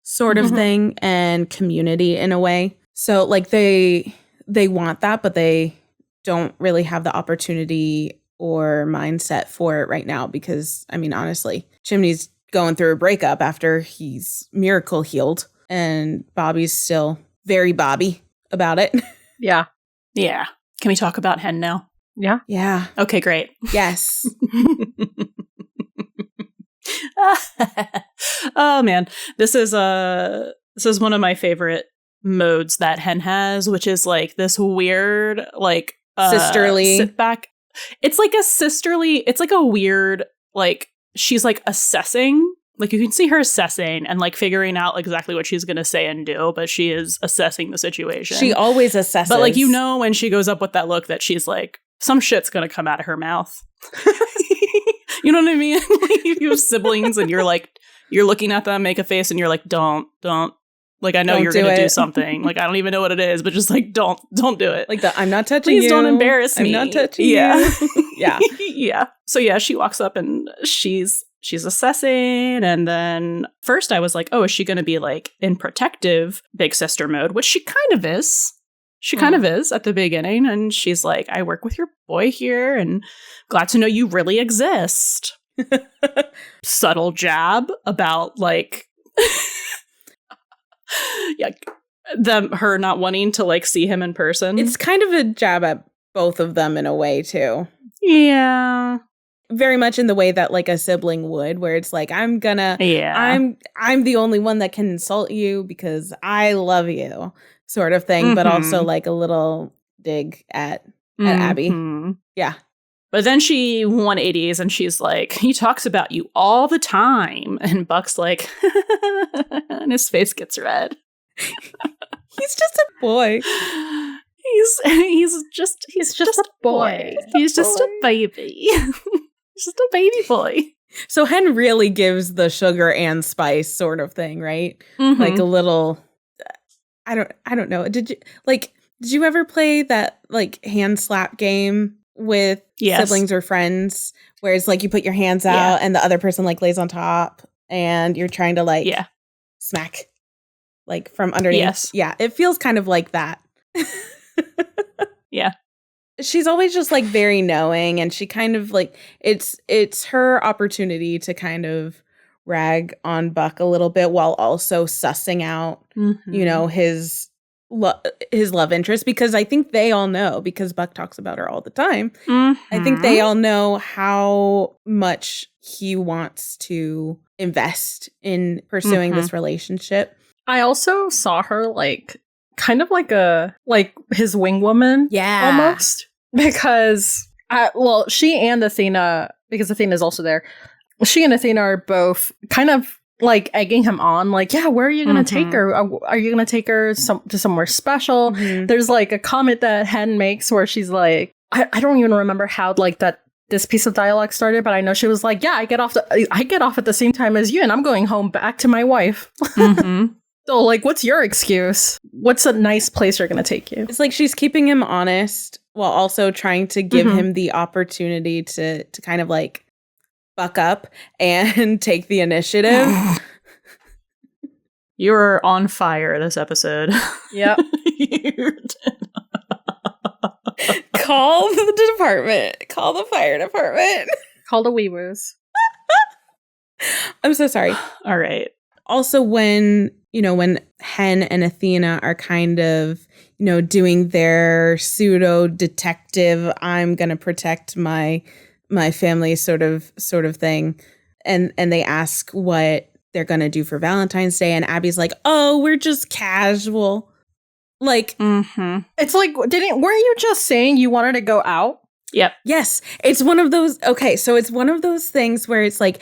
sort of thing and community in a way. So like they want that, but they don't really have the opportunity or mindset for it right now because, I mean, honestly, Chimney's going through a breakup after he's miracle healed, and Bobby's still very Bobby about it. Yeah. Yeah. Can we talk about Hen now? Yeah. Yeah. Okay, great. Yes. Oh man, this is one of my favorite modes that Hen has, which is like this weird like Sisterly. sit back. It's like a sisterly. It's like a weird like she's like assessing. Like you can see her assessing and like figuring out exactly what she's gonna say and do, but she is assessing the situation. She always assesses. But like when she goes up with that look that she's like some shit's gonna come out of her mouth. You know what I mean? Like you have siblings and you're looking at them, make a face, and you're like, don't. Like, I know you're going to do something. Like, I don't even know what it is, but just like, don't do it. Like I'm not touching you. Please don't embarrass me. I'm not touching you. Yeah. Yeah. So yeah, she walks up and she's assessing. And then first I was like, oh, is she going to be like in protective big sister mode? Which she kind of is. She kind of is at the beginning. And she's like, I work with your boy here and glad to know you really exist. Subtle jab about like, yeah, her not wanting to like see him in person. It's kind of a jab at both of them in a way too. Yeah. Very much in the way that like a sibling would, where it's like, I'm the only one that can insult you because I love you, sort of thing, but also like a little dig at Abby. Yeah. But then she 180s and she's like, he talks about you all the time. And Buck's like, and his face gets red. He's just a boy. He's just a boy. He's just a baby. He's just a baby boy. So Hen really gives the sugar and spice sort of thing, right? Like a little, I don't know. Did you ever play that like hand slap game with siblings or friends where it's like you put your hands out and the other person like lays on top and you're trying to like smack like from underneath? Yes. Yeah, it feels kind of like that. Yeah. She's always just like very knowing, and she kind of like it's her opportunity to kind of rag on Buck a little bit while also sussing out, you know, his love interest, because I think they all know, because Buck talks about her all the time. I think they all know how much he wants to invest in pursuing this relationship. I also saw her like kind of like his wing woman. Yeah. Almost. Because she and Athena, because Athena is also there, she and Athena are both kind of like egging him on, like, yeah, where are you going to take her? Are you going to take her to somewhere special? There's like a comment that Hen makes where she's like, I don't even remember how like this piece of dialogue started, but I know she was like, yeah, I get off at the same time as you, and I'm going home back to my wife. So like, what's your excuse? What's a nice place you're going to take you? It's like she's keeping him honest while also trying to give him the opportunity to kind of like buck up and take the initiative. You're on fire this episode. Yep. Call the department. Call the fire department. Call the wee-woos. I'm so sorry. All right. Also, when Hen and Athena are kind of, doing their pseudo detective, I'm going to protect my family sort of thing. And they ask what they're going to do for Valentine's Day. And Abby's like, oh, we're just casual. Like, it's like, weren't you just saying you wanted to go out? Yep. Yes. It's one of those. Okay. So it's one of those things where it's like,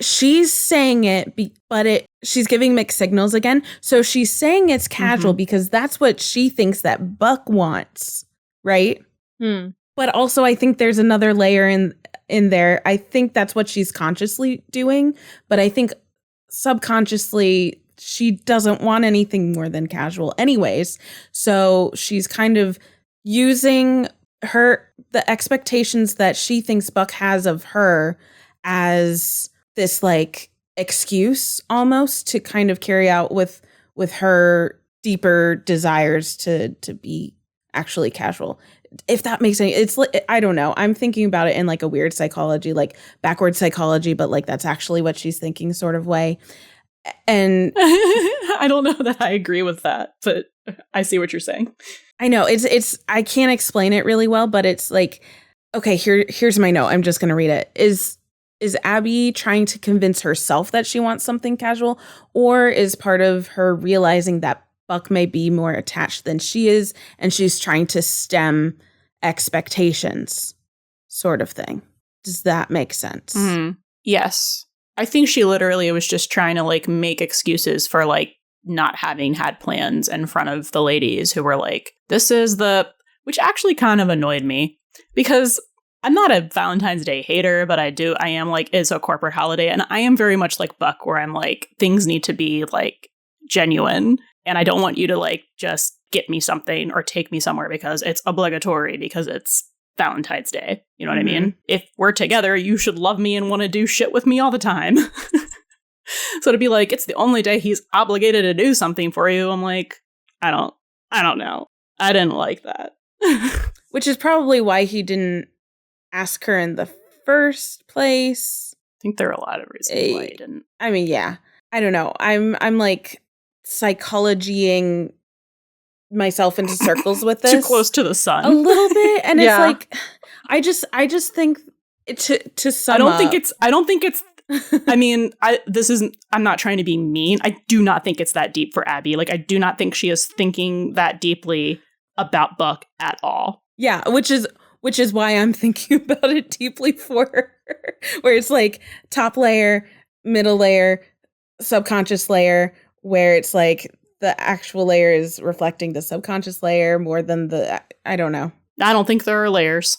she's saying it, but she's giving mixed signals again. So she's saying it's casual because that's what she thinks that Buck wants. Right. But also I think there's another layer in there. I think that's what she's consciously doing. But I think subconsciously she doesn't want anything more than casual anyways. So she's kind of using the expectations that she thinks Buck has of her as this like excuse almost to kind of carry out with her deeper desires to be actually casual. If that makes any, it's like, I don't know. I'm thinking about it in like a weird psychology, like backward psychology, but like that's actually what she's thinking sort of way. And I don't know that I agree with that, but I see what you're saying. I know it's I can't explain it really well, but it's like, okay, here's my note. I'm just going to read it. Is Abby trying to convince herself that she wants something casual, or is part of her realizing that Buck may be more attached than she is, and she's trying to stem expectations, sort of thing? Does that make sense? Mm-hmm. Yes. I think she literally was just trying to like make excuses for like not having had plans in front of the ladies who were like, which actually kind of annoyed me because I'm not a Valentine's Day hater, but I am like, it's a corporate holiday. And I am very much like Buck, where I'm like, things need to be like genuine. And I don't want you to like just get me something or take me somewhere because it's obligatory because it's Valentine's Day. You know what I mean? If we're together, you should love me and want to do shit with me all the time. So to be like, it's the only day he's obligated to do something for you. I'm like, I don't know. I didn't like that. Which is probably why he didn't ask her in the first place. I think there are a lot of reasons why he didn't. I mean, yeah. I don't know. I'm like psychologying myself into circles with this. Too close to the sun. A little bit. And it's like I just think to sum I don't think it's I mean, I'm not trying to be mean. I do not think it's that deep for Abby. Like, I do not think she is thinking that deeply about Buck at all. Yeah, which is why I'm thinking about it deeply for her. Where it's like top layer, middle layer, subconscious layer, where it's like the actual layer is reflecting the subconscious layer more than I don't know. I don't think there are layers.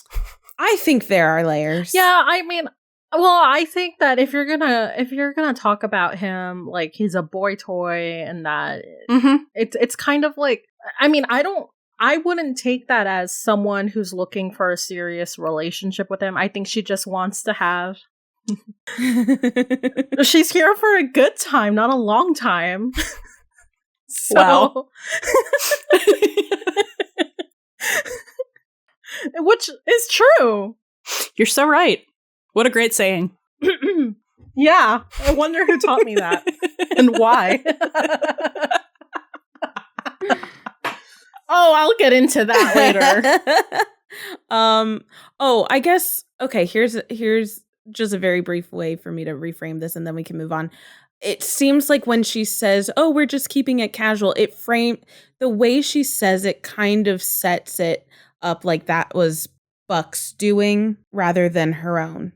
I think there are layers. Yeah, I mean, well, I think that if you're gonna talk about him like he's a boy toy and that it's kind of like, I mean, I wouldn't take that as someone who's looking for a serious relationship with him. I think she just wants to have she's here for a good time, not a long time. So wow. Which is true. You're so right. What a great saying. Yeah. I wonder who taught me that and why. Oh, I'll get into that later. I guess, okay, here's just a very brief way for me to reframe this and then we can move on. It seems like when she says, "Oh, we're just keeping it casual," the way she says it kind of sets it up like that was Buck's doing rather than her own.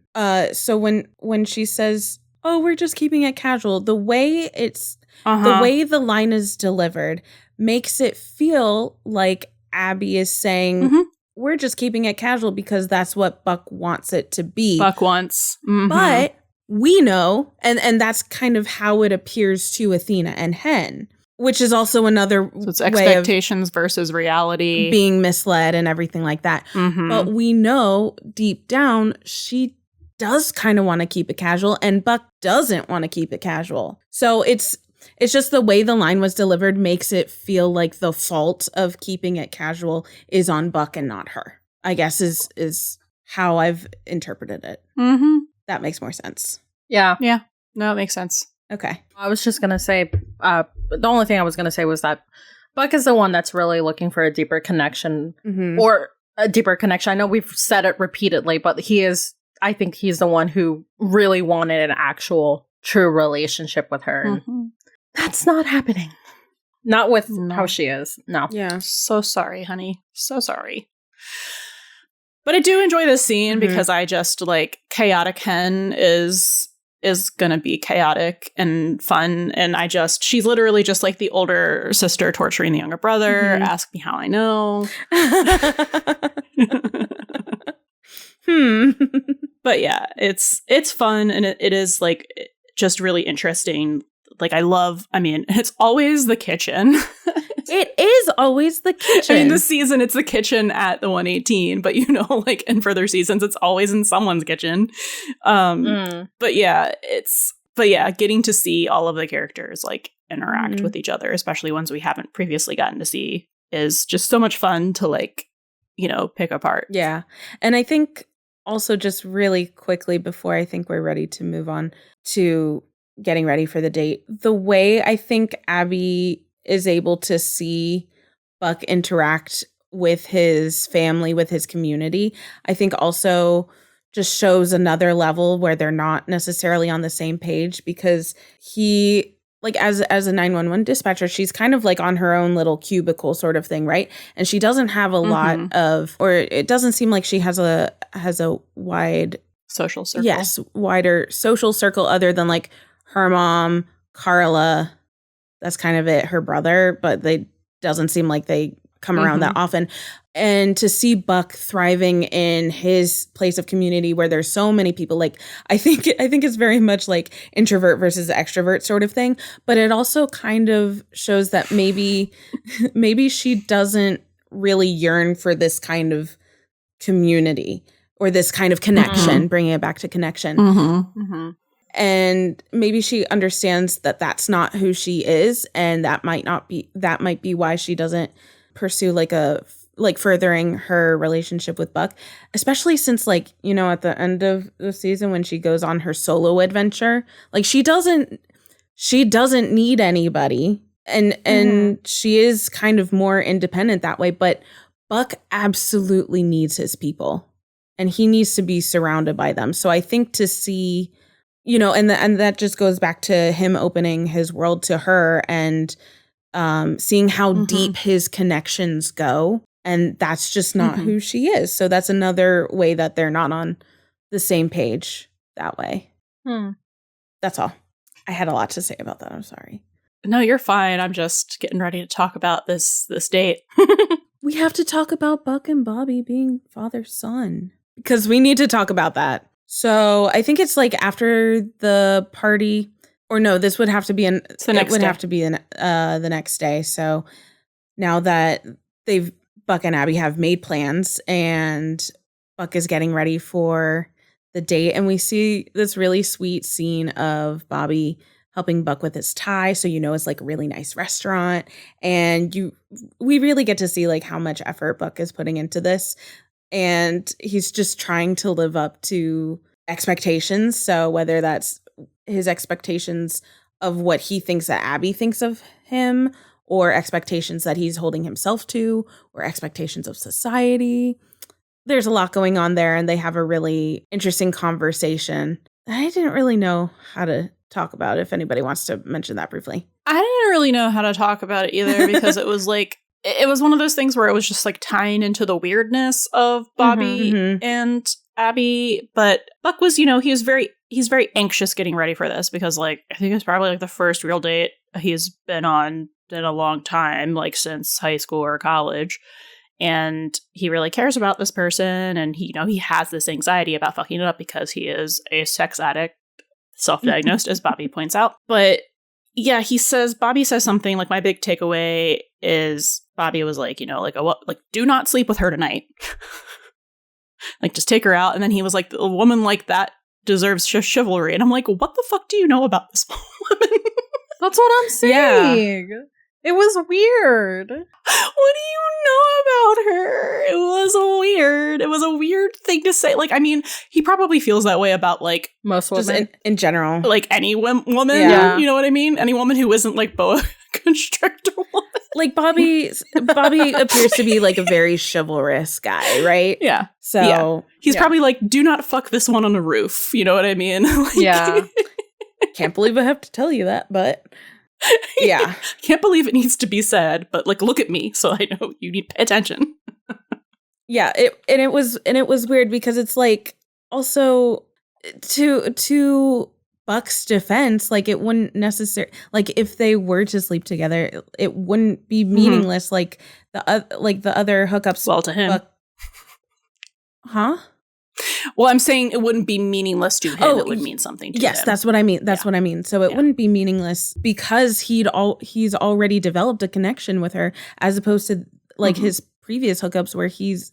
So when she says, "Oh, we're just keeping it casual," the way the way the line is delivered makes it feel like Abby is saying, "We're just keeping it casual because that's what Buck wants it to be." Buck wants. Mm-hmm. But we know, and that's kind of how it appears to Athena and Hen, which is also another so it's expectations versus reality. Being misled and everything like that. Mm-hmm. But we know deep down she does kind of want to keep it casual and Buck doesn't want to keep it casual. So it's just the way the line was delivered makes it feel like the fault of keeping it casual is on Buck and not her, I guess is how I've interpreted it. Mm-hmm. That makes more sense. Yeah. Yeah. No, it makes sense. Okay. I was just going to say, the only thing I was going to say was that Buck is the one that's really looking for a deeper connection or a deeper connection. I know we've said it repeatedly, but I think he's the one who really wanted an actual true relationship with her. And that's not happening. Not with how she is. No. Yeah. So sorry, honey. So sorry. But I do enjoy this scene because I just like chaotic Hen is gonna be chaotic and fun. And she's literally just like the older sister torturing the younger brother. Ask me how I know. But yeah, it's fun and it is like just really interesting. Like it's always the kitchen. It is always the kitchen. I mean, this season it's the kitchen at the 118, but you know, like in further seasons, it's always in someone's kitchen. But yeah, getting to see all of the characters like interact with each other, especially ones we haven't previously gotten to see, is just so much fun to like, you know, pick apart. Yeah. And I think also just really quickly before I think we're ready to move on to getting ready for the date, the way I think Abby is able to see Buck interact with his family, with his community, I think also just shows another level where they're not necessarily on the same page, because he, like, as a 911 dispatcher, she's kind of like on her own little cubicle sort of thing, right? And she doesn't have a lot of, or it doesn't seem like she has a wide social circle. Yes, wider social circle other than like her mom, Carla. That's kind of it. Her brother, but they doesn't seem like they come around that often. And to see Buck thriving in his place of community where there's so many people, like I think it's very much like introvert versus extrovert sort of thing. But it also kind of shows that maybe she doesn't really yearn for this kind of community or this kind of connection, bringing it back to connection. And maybe she understands that that's not who she is, and that might be why she doesn't pursue like furthering her relationship with Buck, especially since, like, you know, at the end of the season when she goes on her solo adventure, like she doesn't need anybody, and she is kind of more independent that way, but Buck absolutely needs his people and he needs to be surrounded by them. So I think to see, you know, and that just goes back to him opening his world to her and seeing how deep his connections go. And that's just not who she is. So that's another way that they're not on the same page that way. That's all. I had a lot to say about that. I'm sorry. No, you're fine. I'm just getting ready to talk about this date. We have to talk about Buck and Bobby being father-son, because we need to talk about that. So I think it's like after the party, or no, this would have to be the next day. So now that Buck and Abby have made plans and Buck is getting ready for the date, and we see this really sweet scene of Bobby helping Buck with his tie. So, you know, it's like a really nice restaurant, and we really get to see like how much effort Buck is putting into this. And he's just trying to live up to expectations. So whether that's his expectations of what he thinks that Abby thinks of him, or expectations that he's holding himself to, or expectations of society. There's a lot going on there, and they have a really interesting conversation. I didn't really know how to talk about it, if anybody wants to mention that briefly. I didn't really know how to talk about it either, because it was like, it was one of those things where it was just like tying into the weirdness of Bobby and Abby. But Buck was, you know, he's very anxious getting ready for this, because like, I think it's probably like the first real date he's been on in a long time, like since high school or college. And he really cares about this person. And he, you know, he has this anxiety about fucking it up because he is a sex addict, self-diagnosed, as Bobby points out. But yeah, Bobby says something like, my big takeaway is Bobby was like, you know, like, do not sleep with her tonight. Like, just take her out. And then he was like, a woman like that deserves chivalry. And I'm like, what the fuck do you know about this woman? That's what I'm saying. Yeah. It was weird. What do you know about her? It was a weird thing to say. Like, I mean, he probably feels that way about like most women in general. Like any woman, yeah. You know what I mean? Any woman who isn't like boa constrictor woman. Like Bobby appears to be like a very chivalrous guy, right? Yeah. So yeah. He's probably like, do not fuck this one on the roof. You know what I mean? Like, yeah. Can't believe I have to tell you that, but yeah. Can't believe it needs to be said, but like, look at me, so I know you need to pay attention. Yeah, it was weird, because it's like, also to Buck's defense, like, it wouldn't necessarily, like, if they were to sleep together, it wouldn't be meaningless like the other hookups. Well, to him. Huh? Well, I'm saying it wouldn't be meaningless to him. Oh, it would mean something to him. Yes, that's what I mean. That's what I mean. So it wouldn't be meaningless because he's already developed a connection with her, as opposed to like his previous hookups where he's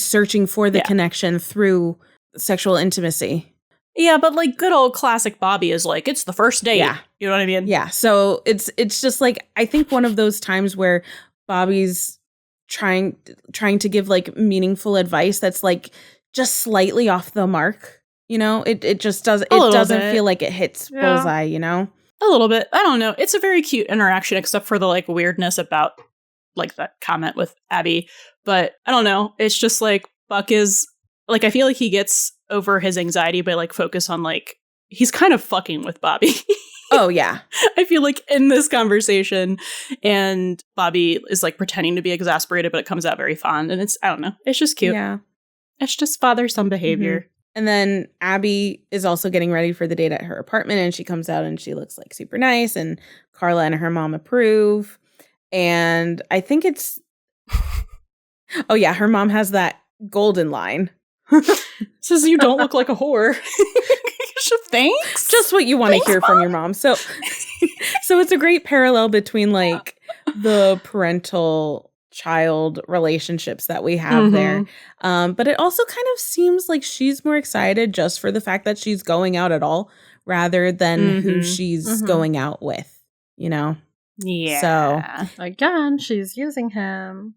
searching for the connection through sexual intimacy. Yeah, but like good old classic Bobby is like, it's the first date. Yeah. You know what I mean? Yeah. So it's just like, I think one of those times where Bobby's trying to give like meaningful advice that's like just slightly off the mark. You know, it just doesn't feel like it hits bullseye, you know? A little bit. I don't know. It's a very cute interaction, except for the like weirdness about like that comment with Abby. But I don't know. It's just like Buck is like, I feel like he gets over his anxiety by like focus on like, he's kind of fucking with Bobby. Oh, yeah. I feel like in this conversation, and Bobby is like pretending to be exasperated, but it comes out very fond. And it's, I don't know. It's just cute. Yeah. It's just father-son behavior. Mm-hmm. And then Abby is also getting ready for the date at her apartment, and she comes out and she looks like super nice, and Carla and her mom approve. And I think it's, oh yeah, her mom has that golden line. Says you don't look like a whore. Thanks. Just what you want to hear from your mom. So it's a great parallel between like the parental child relationships that we have there. But it also kind of seems like she's more excited just for the fact that she's going out at all rather than who she's going out with, you know? Yeah. So again, she's using him.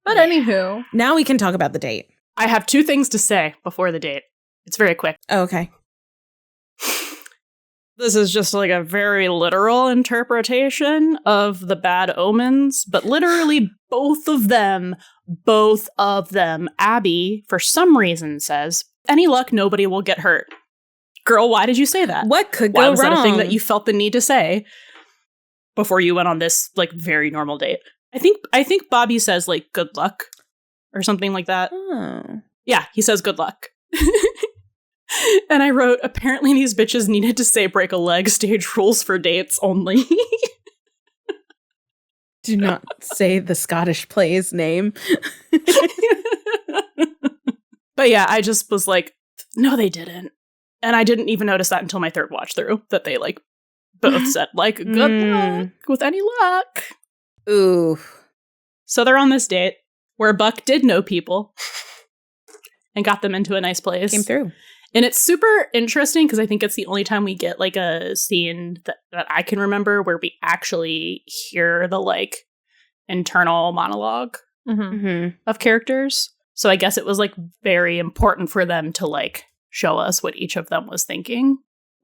But anywho. Now we can talk about the date. I have 2 things to say before the date. It's very quick. Oh, okay. This is just like a very literal interpretation of the bad omens, but literally both of them, Abby, for some reason says, any luck, nobody will get hurt. Girl, why did you say that? What could go why wrong? Was that a thing that you felt the need to say before you went on this like very normal date? I think Bobby says like good luck or something like that. Oh. Yeah, he says good luck. And I wrote, apparently these bitches needed to say break a leg, stage rules for dates only. Do not say the Scottish play's name. But yeah, I just was like, no, they didn't. And I didn't even notice that until my third watch through, that they like both said like, good luck with any luck. Ooh. So they're on this date where Buck did know people and got them into a nice place. Came through. And it's super interesting because I think it's the only time we get like a scene that I can remember where we actually hear the like internal monologue of characters. So I guess it was like very important for them to like show us what each of them was thinking.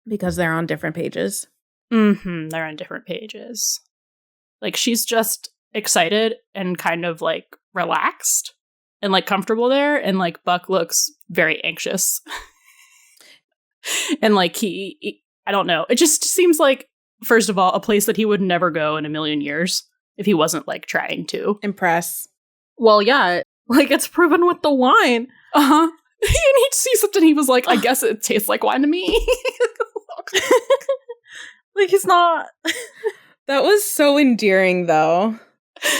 Because they're on different pages. They're on different pages. Like she's just excited and kind of like relaxed and like comfortable there. And like Buck looks very anxious. And like he, I don't know. It just seems like, first of all, a place that he would never go in a million years if he wasn't like trying to Impress. Well, yeah, like it's proven with the wine. And he'd see something, he was like, I guess it tastes like wine to me. Like he's not. That was so endearing, though.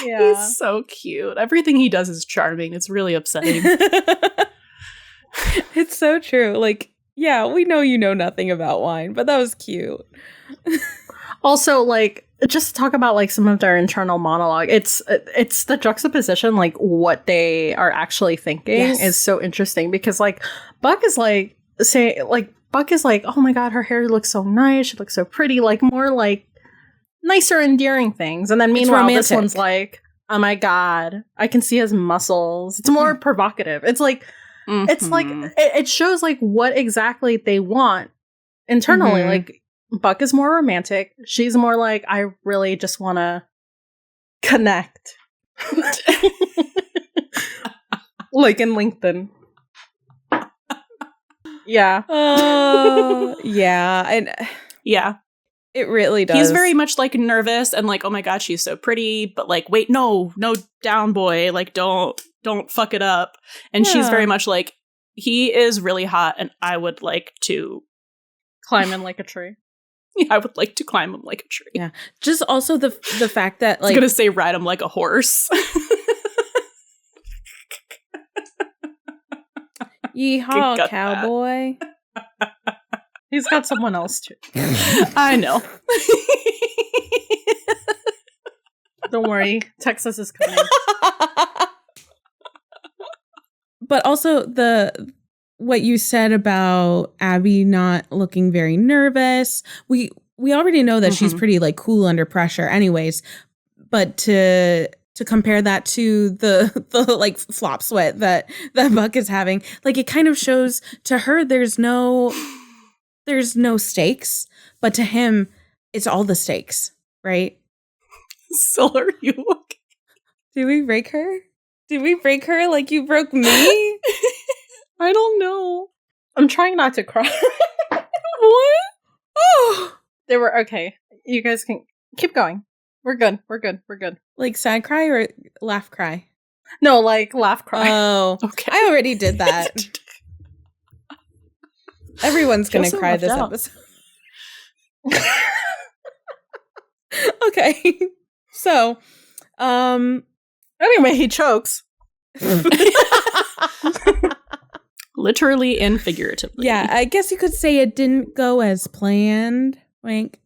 Yeah. He's so cute. Everything he does is charming. It's really upsetting. It's so true. Like, yeah, we know you know nothing about wine, but that was cute. Also, like, just to talk about like some of their internal monologue, it's the juxtaposition, like what they are actually thinking is so interesting because like Buck is like oh my god, her hair looks so nice, she looks so pretty, like more like nicer, endearing things, and then meanwhile this one's like, oh my god, I can see his muscles. It's more provocative. It's like it's like it shows like what exactly they want internally. Like Buck is more romantic. She's more like, I really just want to connect. Like in LinkedIn. Yeah. Yeah. And yeah. It really does. He's very much like nervous and like, oh my god, she's so pretty, but like, wait, no down, boy, like don't fuck it up. And she's very much like, he is really hot and I would like to climb in like a tree. Yeah, I would like to climb him like a tree. Yeah. Just also the fact that like, I was gonna say ride him like a horse. Yeehaw, got cowboy. He's got someone else too. I know. Don't worry, Texas is coming. But also what you said about Abby not looking very nervous. We already know that she's pretty like cool under pressure anyways, but to compare that to the like flop sweat that Buck is having, like it kind of shows to her there's no stakes, but to him it's all the stakes, right? So are you okay? Did we break her? Did we break her like you broke me? I don't know. I'm trying not to cry. What? Oh, They were okay. You guys can keep going. We're good. like sad cry or laugh cry? No, like laugh cry. Oh, Okay. I already did that. Everyone's gonna Feel so cry left this out. episode. Okay, so, Anyway, he chokes. Literally and figuratively. yeah, I guess you could say it didn't go as planned. Wink.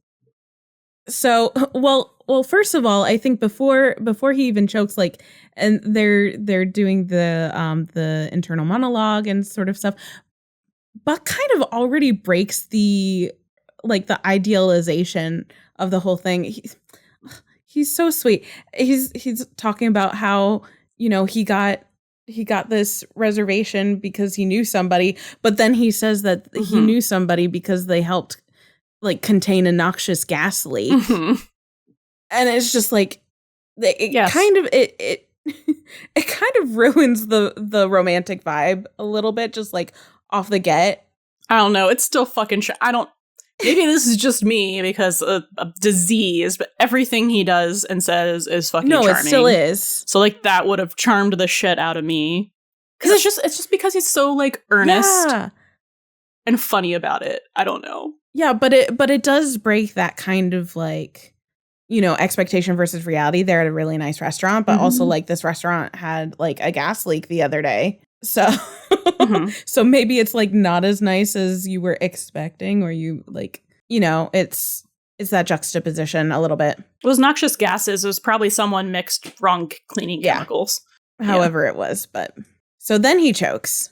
So, well, first of all, I think before he even chokes, like, and they're doing the internal monologue and sort of stuff. Buck kind of already breaks the idealization of the whole thing. He's so sweet. He's talking about how, you know, he got this reservation because he knew somebody, but then he says that he knew somebody because they helped like contain a noxious gas leak. And it's just like it kind of ruins the romantic vibe a little bit, just like off the get. I don't know. It's still fucking maybe this is just me because of disease, but everything he does and says is fucking charming. It still is. So like that would have charmed the shit out of me. Because it's just because he's so like earnest and funny about it. I don't know. Yeah, but it does break that kind of like, you know, expectation versus reality. They're at a really nice restaurant, but also like this restaurant had like a gas leak the other day. So so maybe it's like not as nice as you were expecting, or you like, you know, it's that juxtaposition a little bit. It was noxious gases. It was probably someone mixed wrong cleaning chemicals. However it was, but so then he chokes.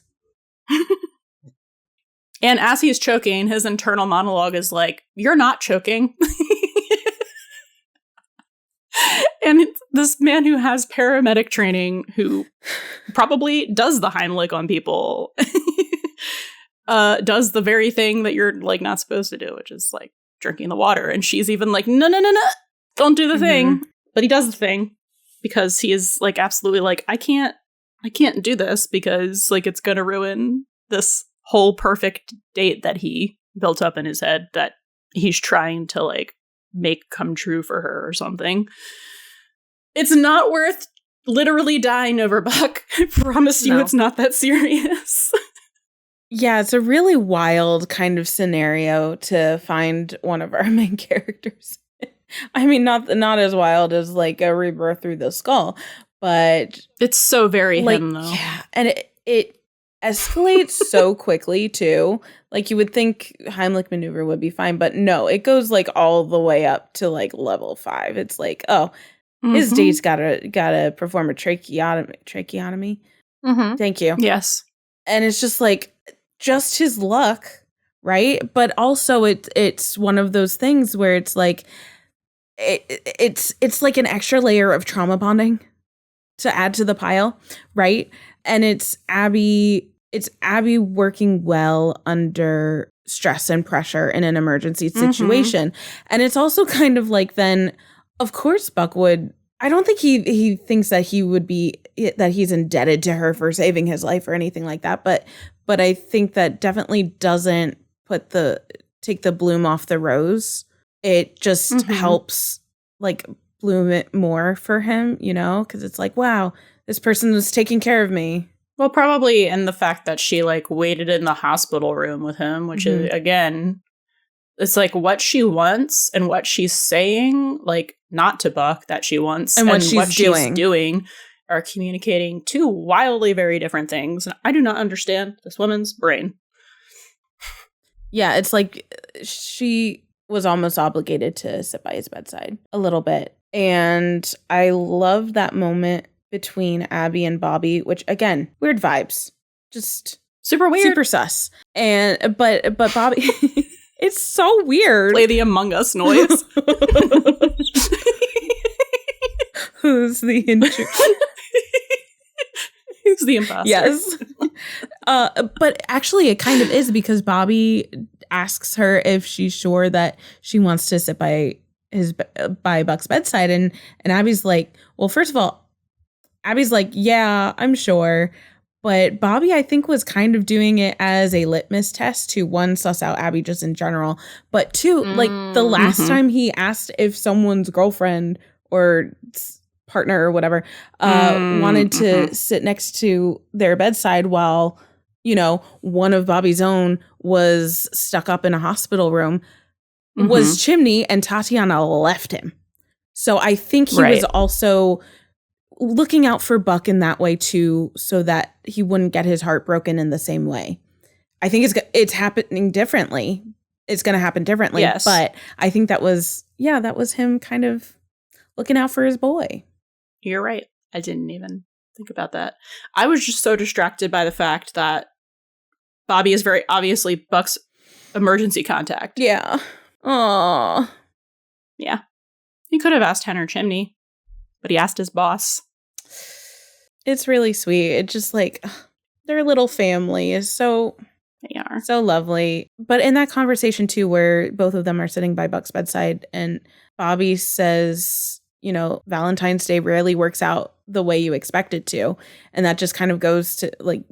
And as he's choking, his internal monologue is like, "You're not choking." And this man who has paramedic training, who probably does the Heimlich on people, does the very thing that you're like not supposed to do, which is like drinking the water. And she's even like, no, don't do the thing. But he does the thing because he is like absolutely like, I can't do this because like it's gonna ruin this whole perfect date that he built up in his head that he's trying to like make come true for her or something. It's not worth literally dying over, Buck. I promise you it's not that serious. Yeah, it's a really wild kind of scenario to find one of our main characters. I mean, not as wild as like a rebirth through the skull, but it's so very like, him though. Yeah, and it escalates so quickly too. Like you would think Heimlich maneuver would be fine, but no, it goes like all the way up to like level 5. It's like, oh, his date's gotta perform a tracheotomy. Thank you. Yes. And it's just like just his luck, right? But also it's one of those things where it's like it's like an extra layer of trauma bonding to add to the pile, right? And it's Abby working well under stress and pressure in an emergency situation. And it's also kind of like, then of course Buck would, I don't think he thinks that he's indebted to her for saving his life or anything like that, but I think that definitely doesn't take the bloom off the rose. It just helps like bloom it more for him, you know, because it's like, wow, this person was taking care of me. Well, probably in the fact that she like waited in the hospital room with him, which is again, it's like what she wants and what she's saying, like not to Buck that she wants, and what she's doing are communicating two wildly very different things. And I do not understand this woman's brain. Yeah, it's like she was almost obligated to sit by his bedside a little bit. And I love that moment between Abby and Bobby, which again, weird vibes. Just super weird. Super sus. And but Bobby it's so weird. Play the Among Us noise. Who's the intruder? Who's the imposter? Yes. But actually it kind of is, because Bobby asks her if she's sure that she wants to sit by Buck's bedside, and Abby's like, well, first of all, Abby's like, yeah, I'm sure. But Bobby, I think, was kind of doing it as a litmus test to, one, suss out Abby just in general, but two, like the last time he asked if someone's girlfriend or partner or whatever wanted to sit next to their bedside while, you know, one of Bobby's own was stuck up in a hospital room, was Chimney, and Tatiana left him. So I think he was also looking out for Buck in that way too, so that he wouldn't get his heart broken in the same way. I think it's happening differently. It's going to happen differently. Yes. But I think that was him kind of looking out for his boy. You're right. I didn't even think about that. I was just so distracted by the fact that Bobby is very obviously Buck's emergency contact. Yeah. Aww. Yeah. He could have asked Hen or Chimney, but he asked his boss. It's really sweet. It's just like their little family is so lovely. But in that conversation too, where both of them are sitting by Buck's bedside, and Bobby says, you know, Valentine's Day rarely works out the way you expect it to. And that just kind of goes to, like,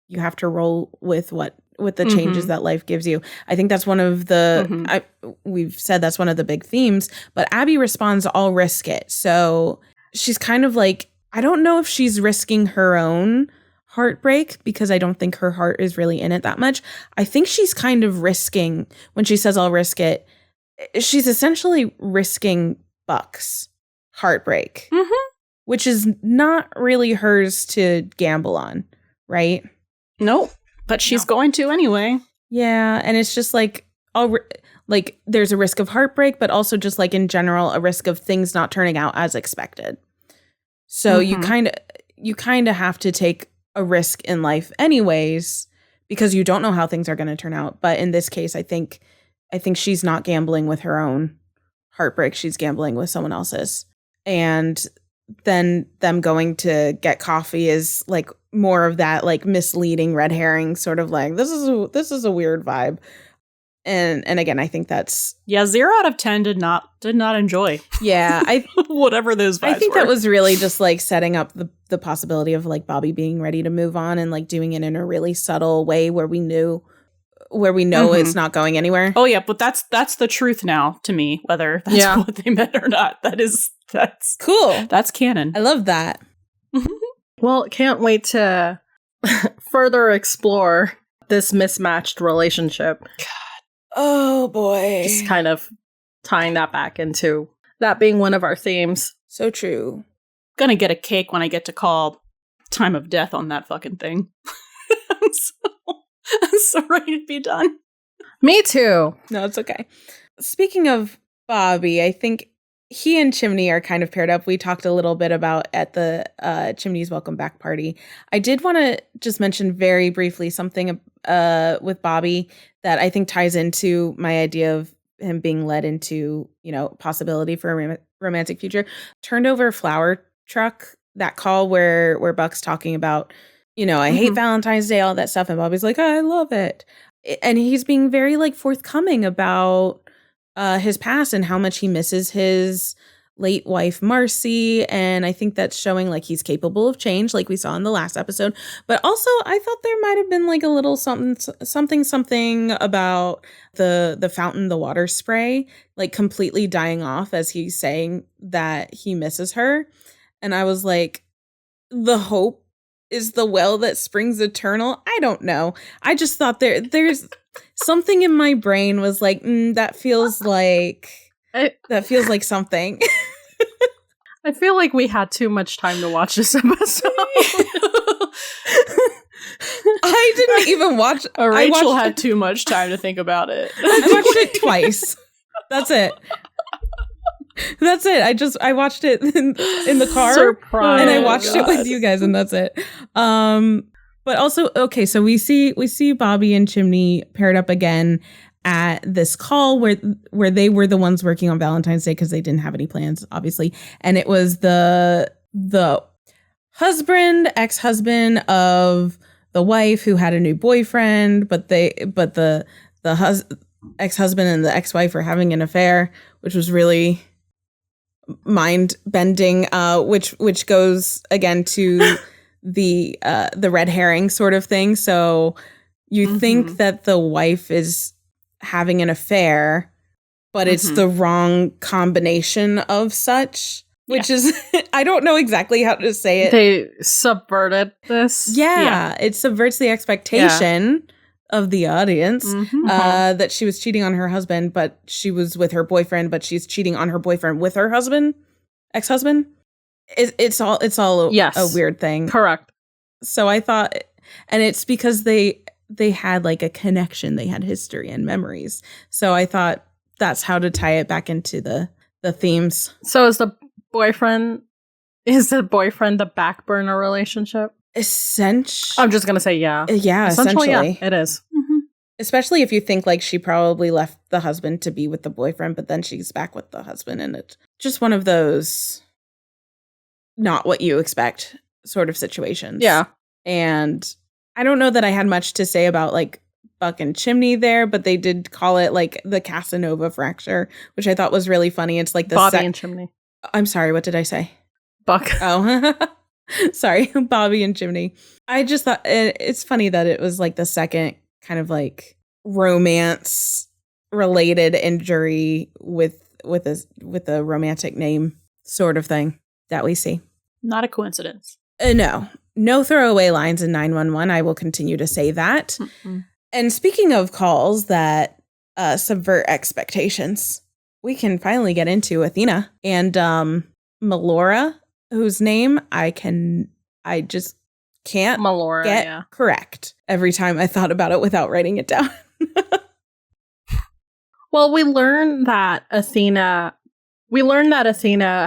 you have to roll with the changes that life gives you. I think that's one of the, we've said that's one of the big themes, but Abby responds, I'll risk it. So she's kind of like, I don't know if she's risking her own heartbreak, because I don't think her heart is really in it that much. I think she's kind of risking, when she says I'll risk it, she's essentially risking Buck's heartbreak, which is not really hers to gamble on, right? Nope. But she's going to anyway. Yeah, and it's just like, like there's a risk of heartbreak, but also just like in general a risk of things not turning out as expected. So you kind of have to take a risk in life anyways, because you don't know how things are going to turn out. But in this case, I think she's not gambling with her own heartbreak. She's gambling with someone else's. And then them going to get coffee is like more of that like misleading red herring sort of like, this is a weird vibe. And again, I think that's 0 out of 10 did not enjoy. Yeah, whatever those vibes I think were. that was really just like setting up the possibility of like Bobby being ready to move on, and like doing it in a really subtle way where we know it's not going anywhere. Oh yeah, but that's the truth now to me, whether that's what they meant or not. That's cool. That's canon. I love that. Well, can't wait to further explore this mismatched relationship. Oh boy. Just kind of tying that back into that being one of our themes. So true. Gonna get a cake when I get to call time of death on that fucking thing. I'm so ready to be done. Me too. No, it's okay. Speaking of Bobby, I think he and Chimney are kind of paired up. We talked a little bit about at the Chimney's welcome back party. I did want to just mention very briefly something with Bobby that I think ties into my idea of him being led into, you know, possibility for a romantic future. Turned over flower truck, that call where Buck's talking about, you know, I hate Valentine's Day, all that stuff. And Bobby's like, I love it. And he's being very like forthcoming about his past and how much he misses his late wife, Marcy. And I think that's showing like he's capable of change, like we saw in the last episode. But also I thought there might have been like a little something about the fountain, the water spray, like completely dying off as he's saying that he misses her. And I was like, the hope is the well that springs eternal. I don't know. I just thought there's something in my brain was like, that feels like something. I feel like we had too much time to watch this episode. I didn't even watch. Rachel had too much time to think about it. I watched it twice. That's it. That's it. I watched it in the car, Surprise. and I watched it with you guys, and that's it. But also, okay, so we see Bobby and Chimney paired up again at this call where they were the ones working on Valentine's Day because they didn't have any plans, obviously, and it was the ex-husband of the wife who had a new boyfriend, but the ex-husband and the ex-wife are having an affair, which was really mind-bending, which goes again to the red herring sort of thing. So you think that the wife is having an affair, but it's the wrong combination of such, which is I don't know exactly how to say it. They subverted this. Yeah, it subverts the expectation of the audience that she was cheating on her husband, but she was with her boyfriend, but she's cheating on her boyfriend with her ex-husband. It's all a weird thing. Correct. So I thought, and it's because they had like a connection, they had history and memories. So I thought that's how to tie it back into the themes. So is the boyfriend the back burner relationship? Essentially, I'm just gonna say yeah. Yeah, essentially. Yeah, it is. Especially if you think like she probably left the husband to be with the boyfriend, but then she's back with the husband, and it's just one of those not what you expect sort of situations. Yeah. And I don't know that I had much to say about like Buck and Chimney there, but they did call it like the Casanova fracture, which I thought was really funny. It's like the Bobby and Chimney. I'm sorry, what did I say? Buck. Oh, sorry, Bobby and Chimney. I just thought it's funny that it was like the second kind of like romance related injury with a romantic name sort of thing that we see. Not a coincidence. No throwaway lines in 911. I will continue to say that. And speaking of calls that subvert expectations, we can finally get into Athena and Melora, whose name I just can't Melora, get correct every time I thought about it without writing it down. Well, we learned that Athena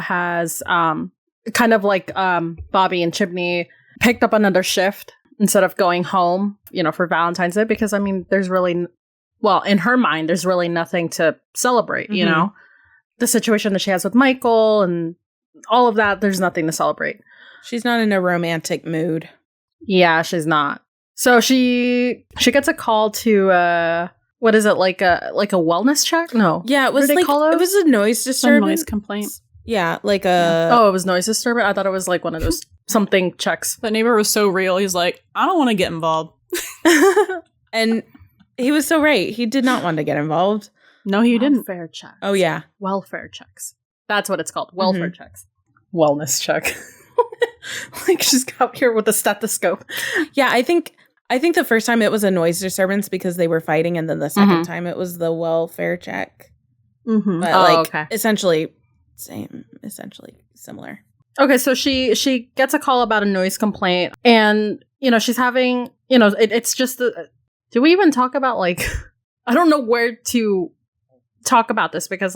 has kind of like Bobby and Chimney picked up another shift instead of going home, for Valentine's Day, because I mean, in her mind, there's really nothing to celebrate, the situation that she has with Michael and all of that, there's nothing to celebrate. She's not in a romantic mood. Yeah, she's not. So she gets a call to what is it, like a wellness check? No. Yeah, it was it was a noise disturbance. Noise complaint. Yeah, like a Oh, it was noise disturbance? I thought it was like one of those something checks. That neighbor was so real. He's like, I don't want to get involved. And he was so right. He did not want to get involved. No, he didn't. Welfare checks. Oh yeah. Welfare checks. That's what it's called. Welfare checks. Wellness check. Like she's out here with a stethoscope. Yeah, I think the first time it was a noise disturbance because they were fighting, and then the second time it was the welfare check. But okay. essentially similar. Okay, so she gets a call about a noise complaint, and she's having it's just do we even talk about like I don't know where to talk about this because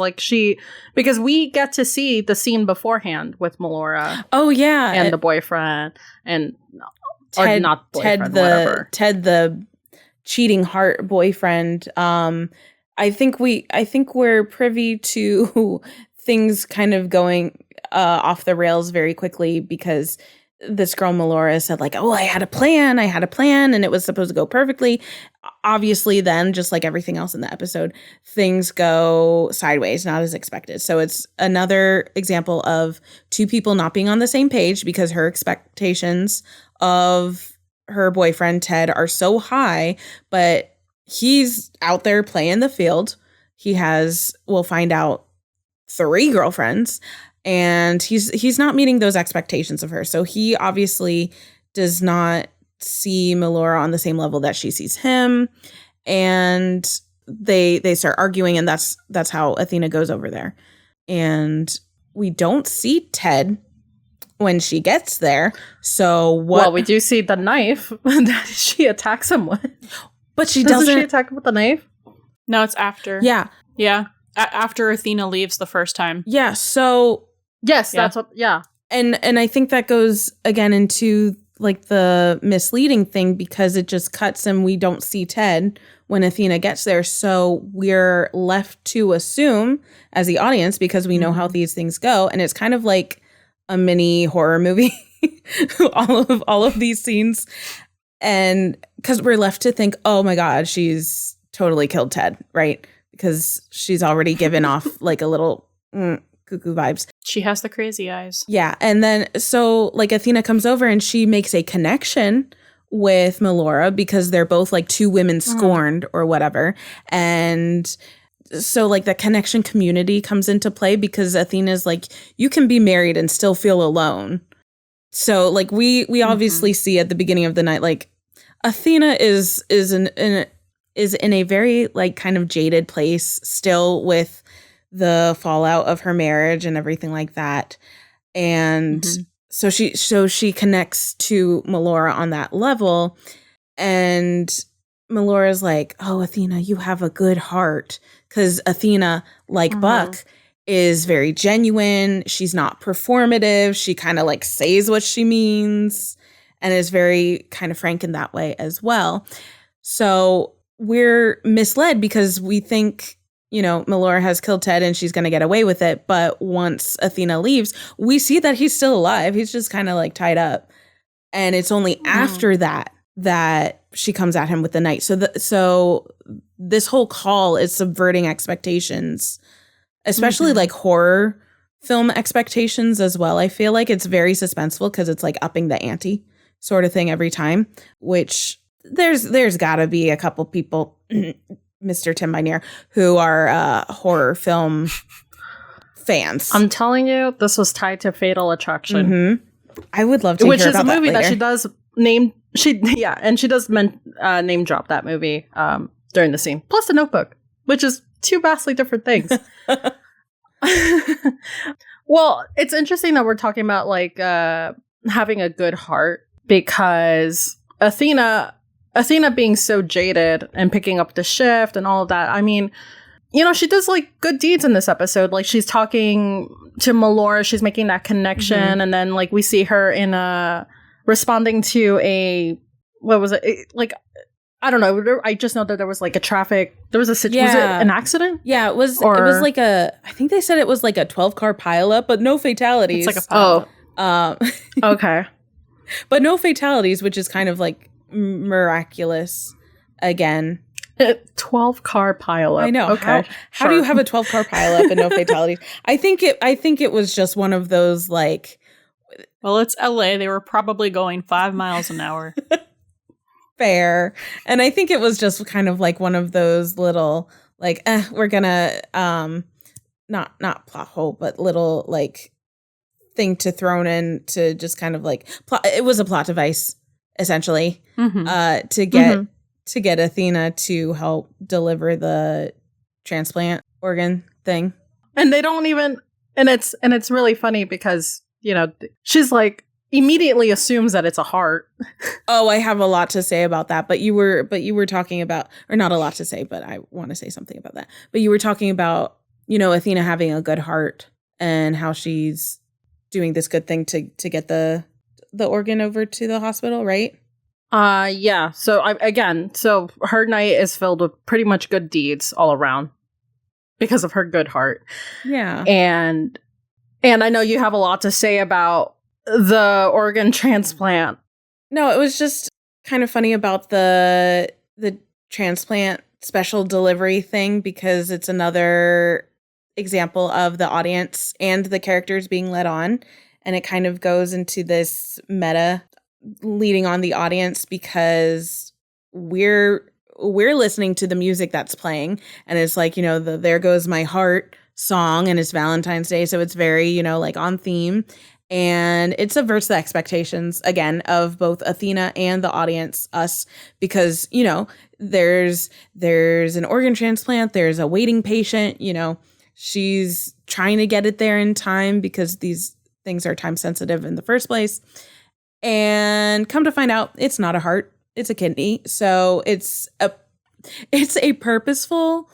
we get to see the scene beforehand with Melora. Oh yeah, and the boyfriend and Ted, or not boyfriend, Ted the cheating heart boyfriend. I think we're privy to things kind of going off the rails very quickly because this girl Melora said like, oh, I had a plan and it was supposed to go perfectly. Obviously then, just like everything else in the episode, things go sideways, not as expected. So it's another example of two people not being on the same page because her expectations of her boyfriend Ted are so high, but he's out there playing the field. He has, we'll find out, 3 girlfriends, and he's not meeting those expectations of her. So he obviously does not see Melora on the same level that she sees him, and they start arguing, and that's how Athena goes over there. And we don't see Ted when she gets there. So what? Well, we do see the knife that she attacks him with. But she Doesn't doesn't. she attack him with the knife? No, it's after. Yeah. Yeah. After Athena leaves the first time. Yeah. So. Yes, Yeah. that's what. Yeah. And I think that goes again into like the misleading thing because it just cuts and we don't see Ted when Athena gets there. So we're left to assume as the audience, because we know how these things go. And it's kind of like a mini horror movie, all of these scenes. And because we're left to think, oh my God, she's totally killed Ted, right? Because she's already given off like a little cuckoo vibes. She has the crazy eyes. Yeah. And then so like Athena comes over and she makes a connection with Melora because they're both like two women scorned or whatever. And so like the connection community comes into play because Athena's like, you can be married and still feel alone. So like we obviously see at the beginning of the night, like Athena is in a very like kind of jaded place still with the fallout of her marriage and everything like that. And so she connects to Melora on that level. And Melora's like, oh, Athena, you have a good heart. Because Athena, like Buck, is very genuine. She's not performative. She kind of like says what she means and is very kind of frank in that way as well. So we're misled because we think, you know, Melora has killed Ted and she's going to get away with it. But once Athena leaves, we see that he's still alive. He's just kind of like tied up. And it's only after that she comes at him with the knife. So this whole call is subverting expectations, especially like horror film expectations as well. I feel like it's very suspenseful because it's like upping the ante sort of thing every time, which there's got to be a couple people Mr. Tim Minear, who are horror film fans. I'm telling you, this was tied to Fatal Attraction. I would love to which hear is about a movie that later. she does name. She does name drop that movie during the scene. Plus The Notebook, which is two vastly different things. Well, it's interesting that we're talking about like having a good heart because Athena being so jaded and picking up the shift and all of that. I mean, you know, she does like good deeds in this episode. Like she's talking to Melora, she's making that connection. And then like we see her in responding to what was it? Like, I don't know. I just know that there was like there was a situation. Was it an accident? Yeah, it was like I think they said it was like a 12-car pileup, but no fatalities. It's like a pileup. Okay. But no fatalities, which is kind of like miraculous again. 12-car pileup. I know. Okay. How do you have a 12-car pileup and no fatalities? I think it was just one of those like. Well, it's LA. They were probably going 5 miles an hour. Fair. And I think it was just kind of like one of those little like we're gonna not plot hole, but little like thing to thrown in to just kind of like it was a plot device essentially to get Athena to help deliver the transplant organ thing. And they don't even and it's really funny because, you know, she's like immediately assumes that it's a heart. Oh, I have a lot to say about that, but you were talking about, or not a lot to say, but I want to say something about that. But you were talking about, you know, Athena having a good heart and how she's doing this good thing to get the organ over to the hospital, right? Yeah. So so her night is filled with pretty much good deeds all around because of her good heart. Yeah. And I know you have a lot to say about the organ transplant. No, it was just kind of funny about the transplant special delivery thing because it's another example of the audience and the characters being led on, and it kind of goes into this meta leading on the audience because we're listening to the music that's playing, and it's like, you know, the There Goes My Heart song, and it's Valentine's Day, so it's very, you know, like on theme. And it subverts the expectations, again, of both Athena and the audience, us, because, you know, there's an organ transplant, there's a waiting patient, you know, she's trying to get it there in time because these things are time sensitive in the first place. And come to find out, it's not a heart, it's a kidney. So it's a purposeful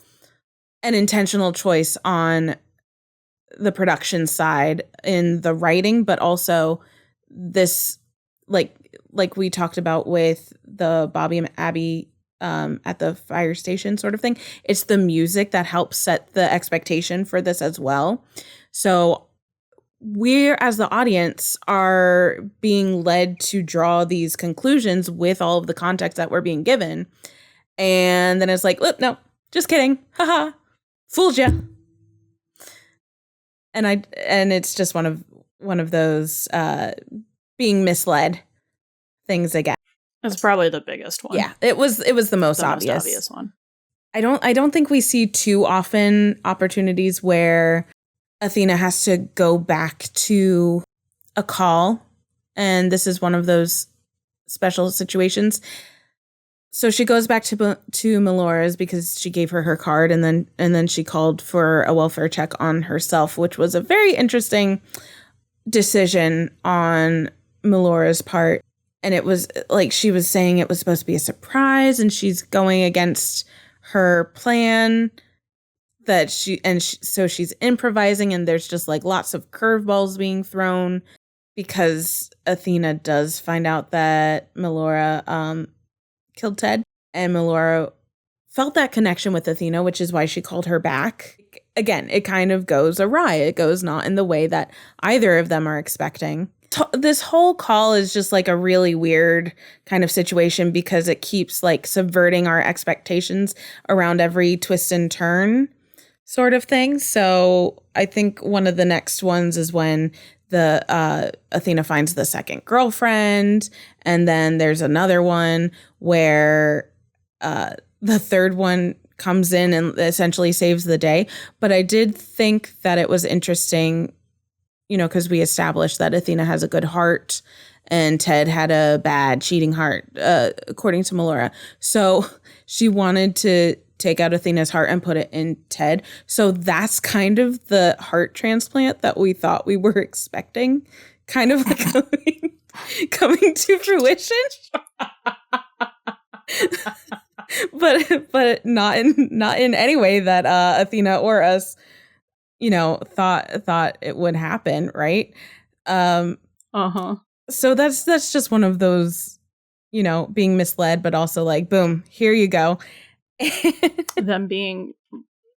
and intentional choice on the production side in the writing, but also this, like we talked about with the Bobby and Abby at the fire station sort of thing. It's the music that helps set the expectation for this as well. So we, as the audience, are being led to draw these conclusions with all of the context that we're being given. And then it's like, look, no, just kidding. Haha. Fooled ya. And it's just one of those being misled things again. That's probably the biggest one. Yeah, it was the most obvious. Most obvious one. I don't think we see too often opportunities where Athena has to go back to a call, and this is one of those special situations. So she goes back to Melora's because she gave her card, and then she called for a welfare check on herself, which was a very interesting decision on Melora's part. And it was like she was saying it was supposed to be a surprise, and she's going against her plan so she's improvising, and there's just like lots of curveballs being thrown because Athena does find out that Melora killed Ted, and Melora felt that connection with Athena, which is why she called her back. Again, it kind of goes awry. It goes not in the way that either of them are expecting. This whole call is just like a really weird kind of situation because it keeps like subverting our expectations around every twist and turn sort of thing. So I think one of the next ones is when the Athena finds the second girlfriend, and then there's another one where the third one comes in and essentially saves the day. But I did think that it was interesting, because we established that Athena has a good heart and Ted had a bad cheating heart, according to Melora. So she wanted to take out Athena's heart and put it in Ted. So that's kind of the heart transplant that we thought we were expecting, kind of like coming to fruition. but not in any way that Athena or us thought it would happen, right? So that's just one of those, being misled, but also like, boom, here you go. Them being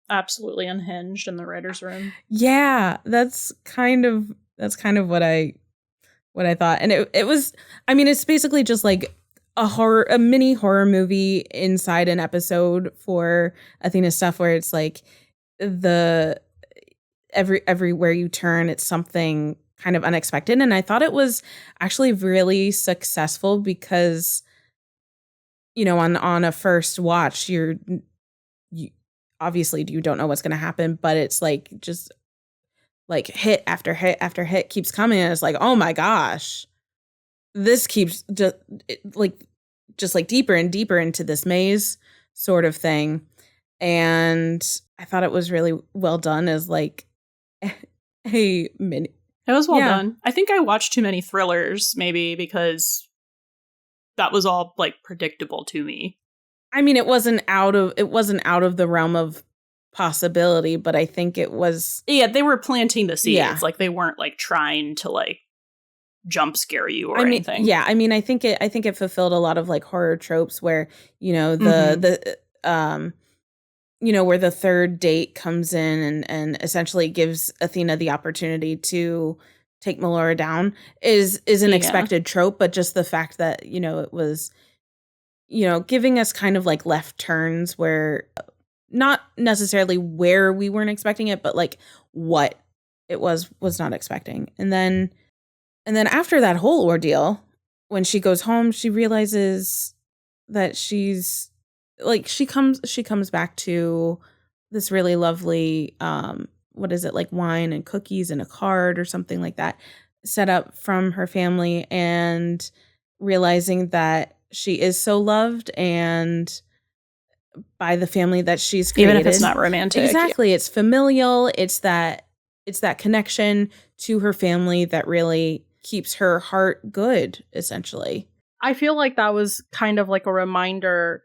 absolutely unhinged in the writer's room. Yeah, that's kind of what I thought. And it was, it's basically just like a mini horror movie inside an episode for Athena stuff, where it's like everywhere you turn, it's something kind of unexpected. And I thought it was actually really successful because, on a first watch, you obviously you don't know what's going to happen, but it's like just like hit after hit after hit keeps coming, and it's like, oh my gosh, this keeps just like deeper and deeper into this maze sort of thing. And I thought it was really well done as like a mini. It was well done. I think I watched too many thrillers, maybe because that was all like predictable to me. It wasn't out of the realm of possibility, but I think it was. Yeah, they were planting the seeds. Yeah. Like they weren't like trying to like jump scare you or anything. Yeah, I think it fulfilled a lot of like horror tropes where where the third date comes in and essentially gives Athena the opportunity to take Melora down is an expected trope, but just the fact that, it was, giving us kind of like left turns where not necessarily where we weren't expecting it, but like what it was not expecting. And then after that whole ordeal, when she goes home, she realizes that she's like, she comes back to this really lovely, what is it, like wine and cookies and a card or something like that set up from her family, and realizing that she is so loved and by the family that she's created. Even if it's not romantic. Exactly. It's familial. It's that it's that connection to her family that really keeps her heart good, essentially. I feel like that was kind of like a reminder.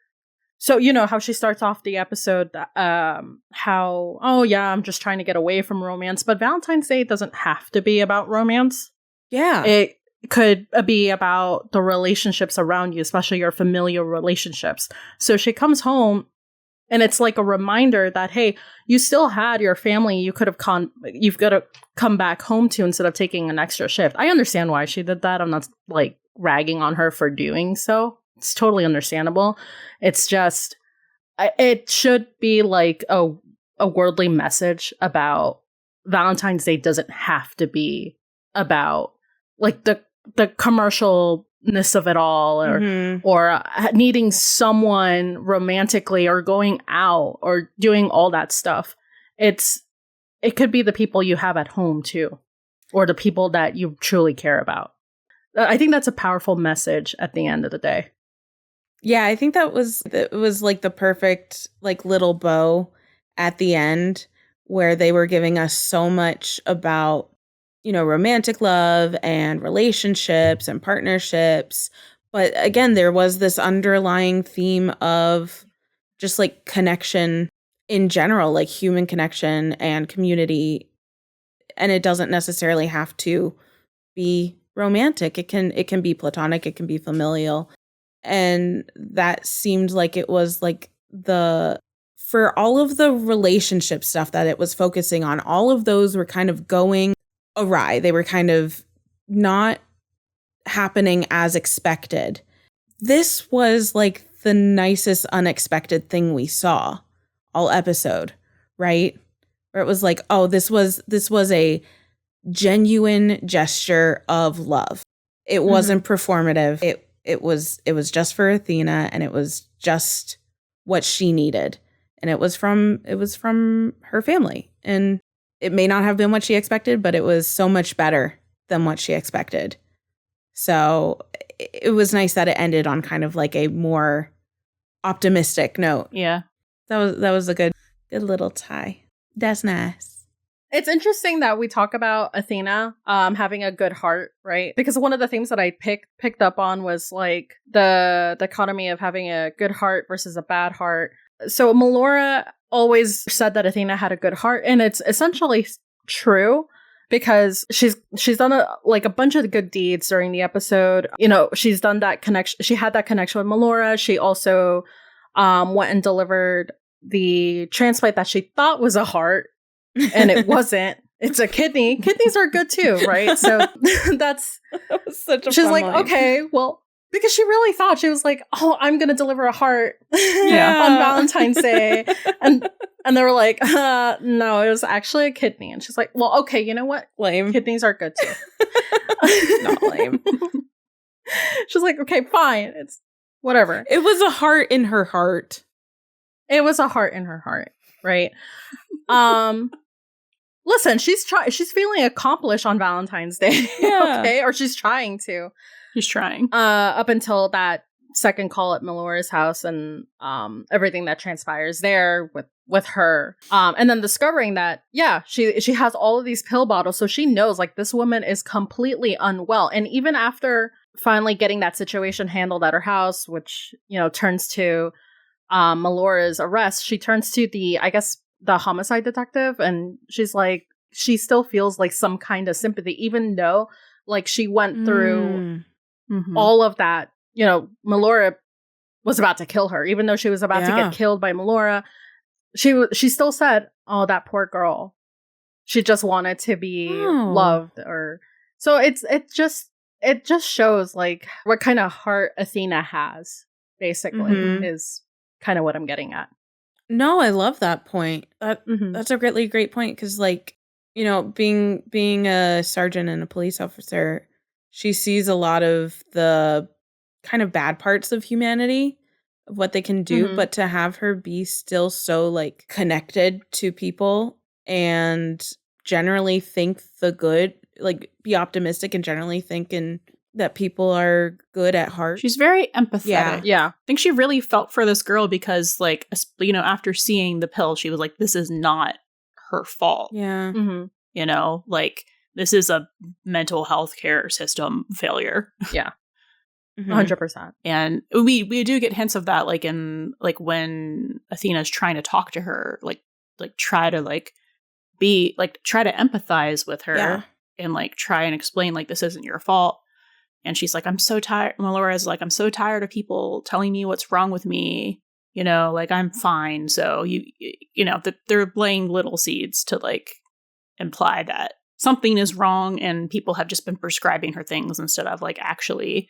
So, you know, how she starts off the episode, how, oh yeah, I'm just trying to get away from romance. But Valentine's Day doesn't have to be about romance. Yeah. It could be about the relationships around you, especially your familial relationships. So she comes home and it's like a reminder that, hey, you still had your family you've got to come back home to instead of taking an extra shift. I understand why she did that. I'm not like ragging on her for doing so. It's totally understandable. It's just, it should be like a worldly message about Valentine's Day doesn't have to be about like the commercialness of it all, or needing someone romantically or going out or doing all that stuff. It could be the people you have at home too, or the people that you truly care about. I think that's a powerful message at the end of the day. Yeah, I think it was like the perfect like little bow at the end where they were giving us so much about, you know, romantic love and relationships and partnerships. But again, there was this underlying theme of just like connection in general, like human connection and community. And it doesn't necessarily have to be romantic. It can be platonic, it can be familial. And that seemed like it was like for all of the relationship stuff that it was focusing on, all of those were kind of going awry. They were kind of not happening as expected. This was like the nicest unexpected thing we saw all episode, right? Where it was like, oh, this was a genuine gesture of love. It wasn't performative. It was just for Athena, and it was just what she needed. And it was from her family. And it may not have been what she expected, but it was so much better than what she expected. So it was nice that it ended on kind of like a more optimistic note. Yeah. That was a good little tie. That's nice. It's interesting that we talk about Athena having a good heart, right? Because one of the things that I picked up on was like the dichotomy of having a good heart versus a bad heart. So Melora always said that Athena had a good heart, and it's essentially true because she's done a bunch of good deeds during the episode. You know, she's done that connection. She had that connection with Melora. She also went and delivered the transplant that she thought was a heart. And it wasn't. It's a kidney. Kidneys are good too, right? So that was such a she's fun like, line. okay, well, because she really thought, she was like, oh, I'm gonna deliver a heart on Valentine's Day. And they were like, no, it was actually a kidney. And she's like, well, okay, you know what? Lame. Kidneys are good too. Not lame. She's like, okay, fine. It's whatever. It was a heart in her heart. It was a heart in her heart, right? Listen, she's feeling accomplished on Valentine's Day. Yeah. Okay, or she's trying to. She's trying. Up until that second call at Melora's house and everything that transpires there with her. And then discovering that, yeah, she has all of these pill bottles, so she knows like this woman is completely unwell. And even after finally getting that situation handled at her house, which, you know, turns to Melora's arrest, she turns to the homicide detective, and she's like, she still feels like some kind of sympathy, even though like she went through all of that. You know, Melora was about to kill her, even though she was about to get killed by Melora. She still said, oh, that poor girl. She just wanted to be loved. Or so it just shows like what kind of heart Athena has, basically, is kind of what I'm getting at. No, I love that point. That's a really great point because, like, you know, being a sergeant and a police officer, she sees a lot of the kind of bad parts of humanity, of what they can do, but to have her be still so like connected to people and generally think the good, like be optimistic and generally thinking that people are good at heart. She's very empathetic. Yeah. I think she really felt for this girl because, like, you know, after seeing the pill, she was like, this is not her fault. Yeah. you know, like this is a mental health care system failure. Yeah. Mhm. 100%. And we do get hints of that, like in like when Athena's trying to talk to her, like try to like be like try to empathize with her Yeah. and like try and explain like this isn't your fault. And she's like, I'm so tired. Melora's like, I'm so tired of people telling me what's wrong with me. You know, like I'm fine. So you know, they're laying little seeds to like imply that something is wrong, and people have just been prescribing her things instead of like actually,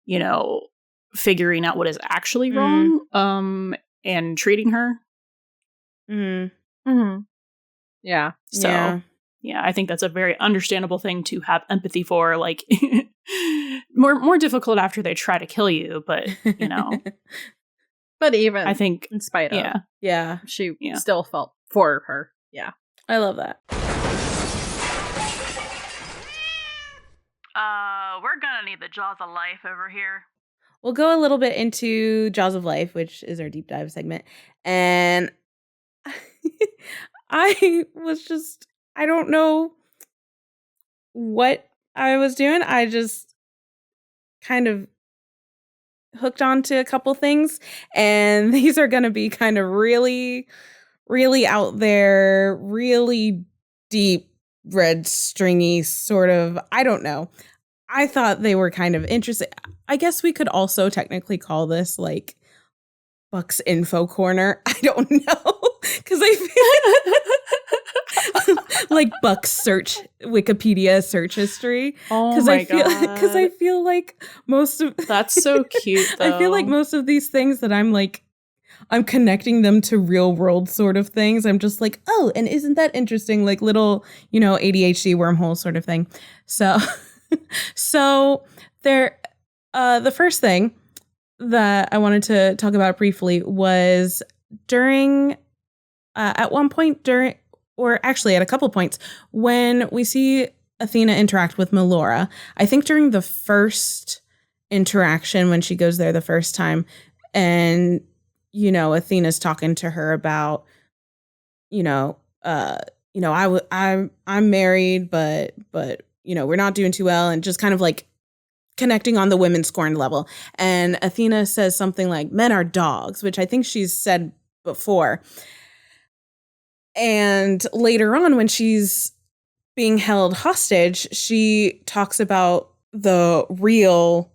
you know, figuring out what is actually wrong, and treating her. Mm-hmm. Yeah. So, yeah, I think that's a very understandable thing to have empathy for. Like, more difficult after they try to kill you, but you know. But even I think, in spite of, Yeah. she still felt for her. Yeah. I love that. We're gonna need the jaws of life over here. We'll go a little bit into Jaws of Life, which is our deep dive segment. And I don't know what I was doing. I just kind of hooked on to a couple things. And these are going to be kind of really, really out there, really deep, red, stringy sort of, I don't know. I thought they were kind of interesting. I guess we could also technically call this like Buck's Info Corner. I don't know. Because I feel like Buck's search, Wikipedia search history. Oh my God. Because I feel like most of... That's so cute, though. I feel like most of these things that I'm connecting them to real world sort of things. I'm just like, oh, and isn't that interesting? Like little, you know, ADHD wormhole sort of thing. So there, the first thing that I wanted to talk about briefly was during, at one point or actually at a couple points, when we see Athena interact with Melora. I think during the first interaction when she goes there the first time, and you know, Athena's talking to her about, I'm married, but you know, we're not doing too well, and just kind of like connecting on the women scorned level. And Athena says something like, men are dogs, which I think she's said before. And later on, when she's being held hostage, she talks about the real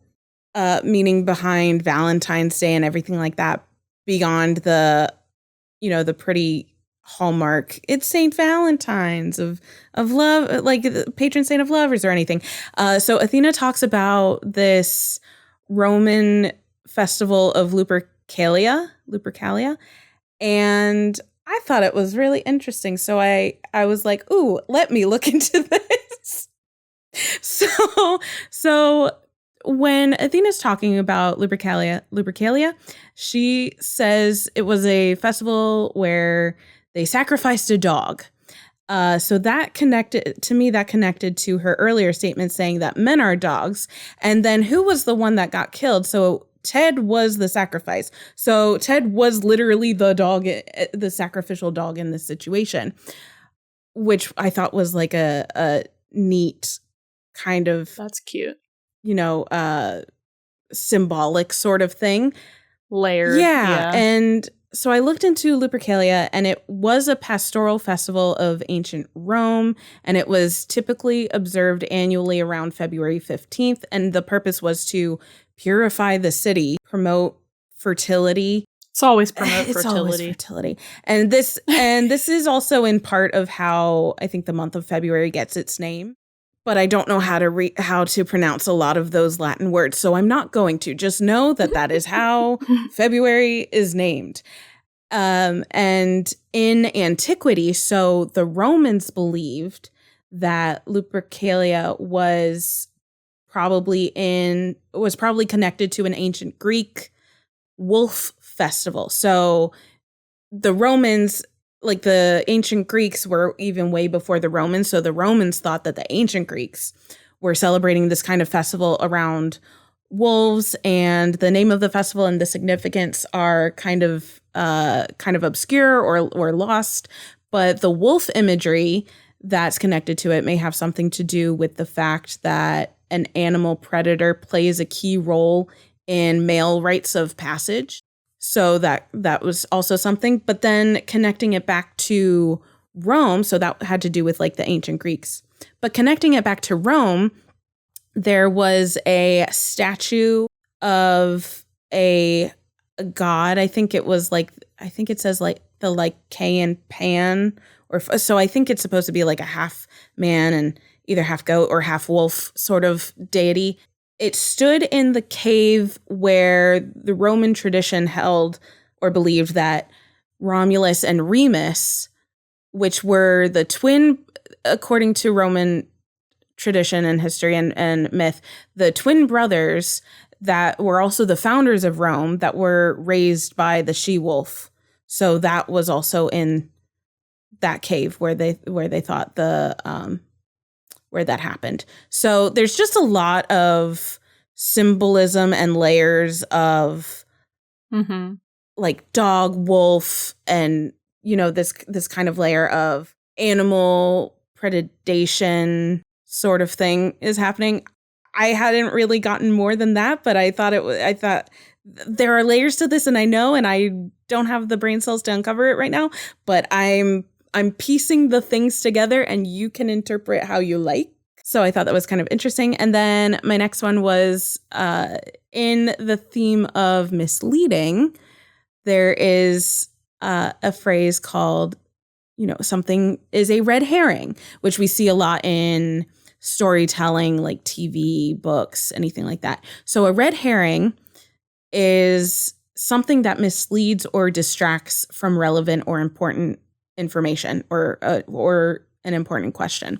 meaning behind Valentine's Day and everything like that, beyond the, you know, the pretty hallmark, it's Saint Valentine's of love, like the patron saint of lovers or anything. So Athena talks about this Roman festival of Lupercalia, and I thought it was really interesting. So I was like, ooh, let me look into this. So when Athena's talking about Lupercalia, she says it was a festival where they sacrificed a dog. So that connected to her earlier statement saying that men are dogs. And then who was the one that got killed? So Ted was the sacrifice. So Ted was literally the dog, the sacrificial dog in this situation, which I thought was like a neat kind of, that's cute, you know, symbolic sort of thing. Layered. Yeah. And so I looked into Lupercalia, and it was a pastoral festival of ancient Rome, and it was typically observed annually around February 15th. And the purpose was to purify the city, promote fertility. It's always fertility. And this is also in part of how I think the month of February gets its name. But I don't know how to pronounce a lot of those Latin words, so I'm not going to. Just know that is how February is named. And in antiquity, so the Romans believed that Lupercalia was probably connected to an ancient Greek wolf festival. So the Romans, like the ancient Greeks, were even way before the Romans. So the Romans thought that the ancient Greeks were celebrating this kind of festival around wolves, and the name of the festival and the significance are kind of obscure or lost. But the wolf imagery that's connected to it may have something to do with the fact that an animal predator plays a key role in male rites of passage. So that was also something. But then connecting it back to Rome, so that had to do with like the ancient Greeks. But connecting it back to Rome, there was a statue of a god. I think it says like the Lycaean Pan, so I think it's supposed to be like a half man and either half goat or half wolf sort of deity. It stood in the cave where the Roman tradition held or believed that Romulus and Remus, which were the twin, according to Roman tradition and history and myth, the twin brothers that were also the founders of Rome that were raised by the she-wolf. So that was also in that cave where they thought where that happened. So there's just a lot of symbolism and layers of like dog, wolf, and this kind of layer of animal predation sort of thing is happening. I hadn't really gotten more than that, but I thought there are layers to this, and I know, and I don't have the brain cells to uncover it right now, but I'm piecing the things together, and you can interpret how you like. So I thought that was kind of interesting. And then my next one was in the theme of misleading, there is a phrase called, something is a red herring, which we see a lot in storytelling, like TV, books, anything like that. So a red herring is something that misleads or distracts from relevant or important information or an important question.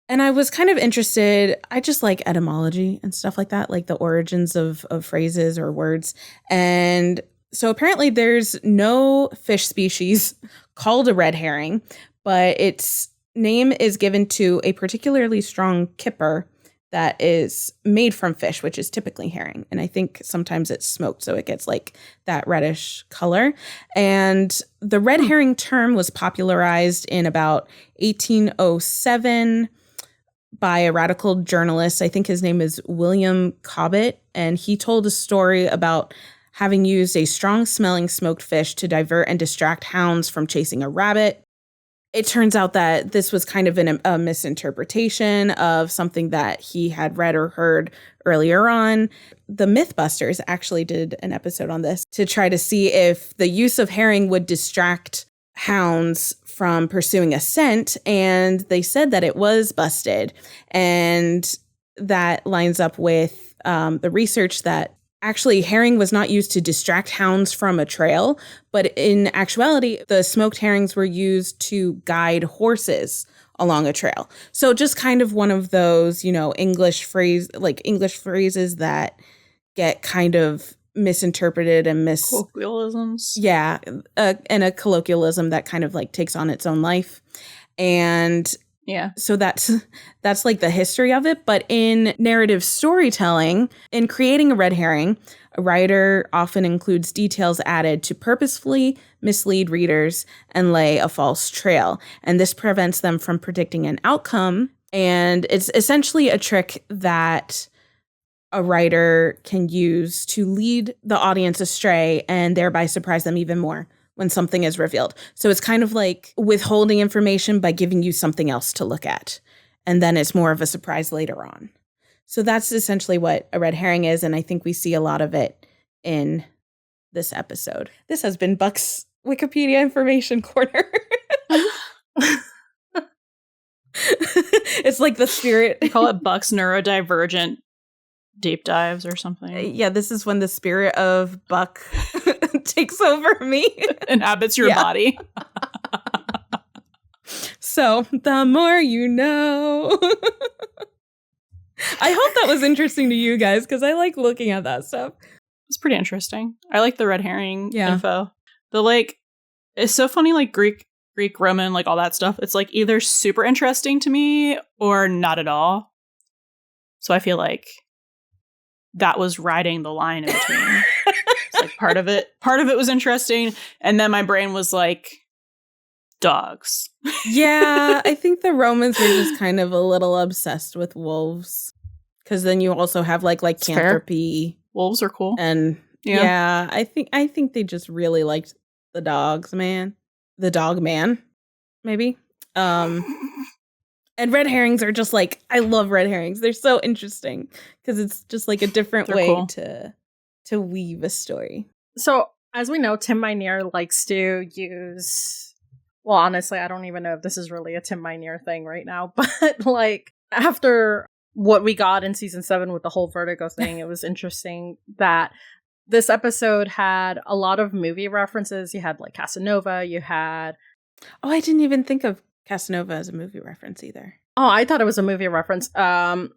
And I was kind of interested, I just like etymology and stuff like that, like the origins of phrases or words. And so apparently there's no fish species called a red herring, but its name is given to a particularly strong kipper that is made from fish, which is typically herring. And I think sometimes it's smoked, so it gets like that reddish color. And the red herring term was popularized in about 1807 by a radical journalist. I think his name is William Cobbett. And he told a story about having used a strong-smelling smoked fish to divert and distract hounds from chasing a rabbit. It turns out that this was kind of a misinterpretation of something that he had read or heard earlier on. The Mythbusters actually did an episode on this to try to see if the use of herring would distract hounds from pursuing a scent, and they said that it was busted. And that lines up with the research that actually, herring was not used to distract hounds from a trail, but in actuality, the smoked herrings were used to guide horses along a trail. So just kind of one of those, English phrases that get kind of misinterpreted and colloquialisms. Yeah, and a colloquialism that kind of like takes on its own life. And yeah. So that's like the history of it. But in narrative storytelling, in creating a red herring, a writer often includes details added to purposefully mislead readers and lay a false trail. And this prevents them from predicting an outcome. And it's essentially a trick that a writer can use to lead the audience astray and thereby surprise them even more when something is revealed. So it's kind of like withholding information by giving you something else to look at. And then it's more of a surprise later on. So that's essentially what a red herring is. And I think we see a lot of it in this episode. This has been Buck's Wikipedia information corner. It's like the spirit. They call it Buck's neurodivergent deep dives or something. Yeah, this is when the spirit of Buck takes over me. Inhabits your body. So, the more you know. I hope that was interesting to you guys, because I like looking at that stuff. It's pretty interesting. I like the red herring info. The it's so funny, like Greek, Roman, like all that stuff. It's like either super interesting to me or not at all. So I feel like that was riding the line in between. It's like part of it was interesting, and then my brain was like, dogs. Yeah, I think the Romans were just kind of a little obsessed with wolves. Because then you also have like It's fair. lycanthropy. Wolves are cool. And yeah, I think they just really liked the dogs, man. The dog man, maybe. And red herrings are just like, I love red herrings. They're so interesting because it's just like a different They're way cool. to weave a story. So, as we know, Tim Minear likes to use. Well, honestly, I don't even know if this is really a Tim Minear thing right now, but like after what we got in season 7 with the whole Vertigo thing, it was interesting that this episode had a lot of movie references. You had like Casanova, you had. Oh, I didn't even think of Casanova as a movie reference either. Oh, I thought it was a movie reference. You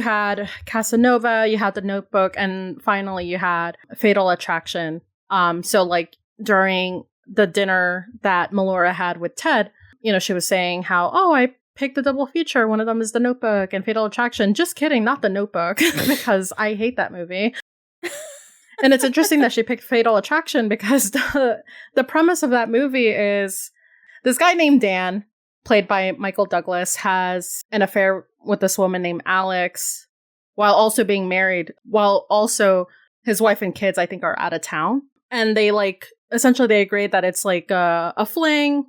had Casanova, you had The Notebook, and finally you had Fatal Attraction. So like during the dinner that Melora had with Ted, you know, she was saying how, I picked a double feature. One of them is The Notebook and Fatal Attraction. Just kidding, not The Notebook, because I hate that movie. And it's interesting that she picked Fatal Attraction because the premise of that movie is this guy named Dan, played by Michael Douglas, has an affair with this woman named Alex while also being married, while also his wife and kids, I think, are out of town. And they essentially they agreed that it's like a fling.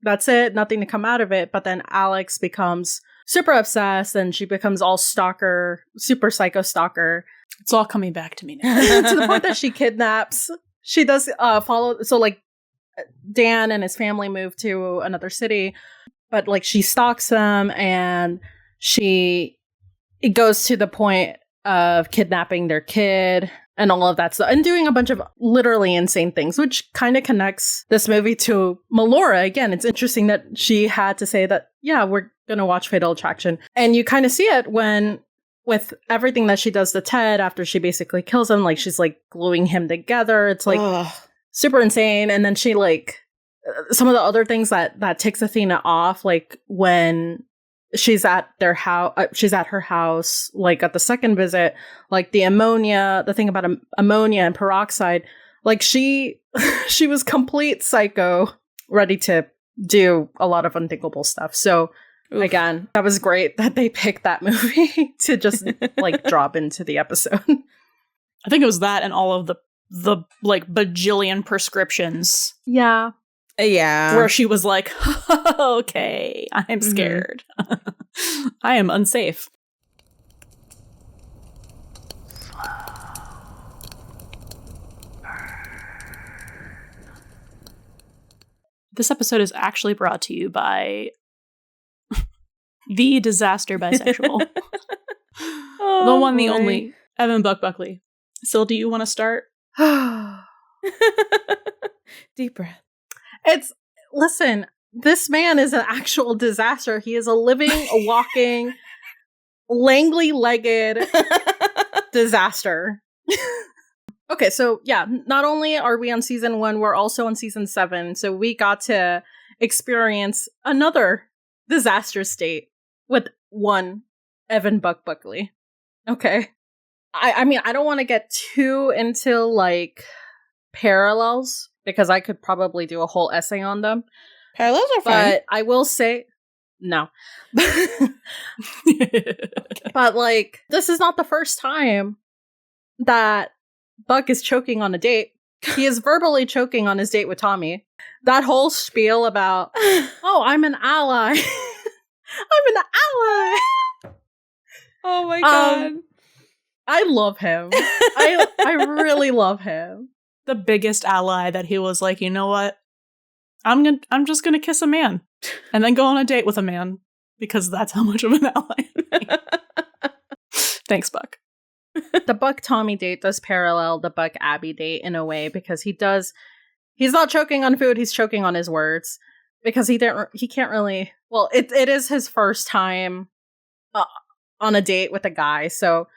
That's it. Nothing to come out of it. But then Alex becomes super obsessed and she becomes all stalker, super psycho stalker. It's all coming back to me now. To the point that she kidnaps. She does follow. So like Dan and his family move to another city, but like she stalks them and it goes to the point of kidnapping their kid and all of that stuff and doing a bunch of literally insane things, which kind of connects this movie to Melora. Again, it's interesting that she had to say that, yeah, we're going to watch Fatal Attraction. And you kind of see it with everything that she does to Ted after she basically kills him, like she's like gluing him together. It's like super insane. And then she some of the other things that ticks Athena off, like when she's at their house, she's at her house, like at the second visit, like the thing about ammonia and peroxide, like she was complete psycho, ready to do a lot of unthinkable stuff. So oof. Again, that was great that they picked that movie to just like drop into the episode. I think it was that and all of the like bajillion prescriptions. Yeah. Yeah. Where she was like, okay, I'm scared. I am unsafe. This episode is actually brought to you by the disaster bisexual. The one, the only, Evan Buck Buckley. Sil, do you want to start? Deep breath. Listen, this man is an actual disaster. He is a living, a walking, Langley-legged disaster. Okay, so yeah, not only are we on season 1, we're also on season 7. So we got to experience another disaster state with one Evan Buck Buckley. Okay. I mean, I don't want to get too into like parallels because I could probably do a whole essay on them. Parallels are fun. But I will say, no. Okay. But like, this is not the first time that Buck is choking on a date. He is verbally choking on his date with Tommy. That whole spiel about, oh, I'm an ally. I'm an ally. Oh my god. I love him. I really love him. The biggest ally that he was like, you know what? I'm just gonna kiss a man and then go on a date with a man because that's how much of an ally. Thanks, Buck. The Buck Tommy date does parallel the Buck Abby date in a way because he's not choking on food, he's choking on his words because he can't really, well, it is his first time on a date with a guy, so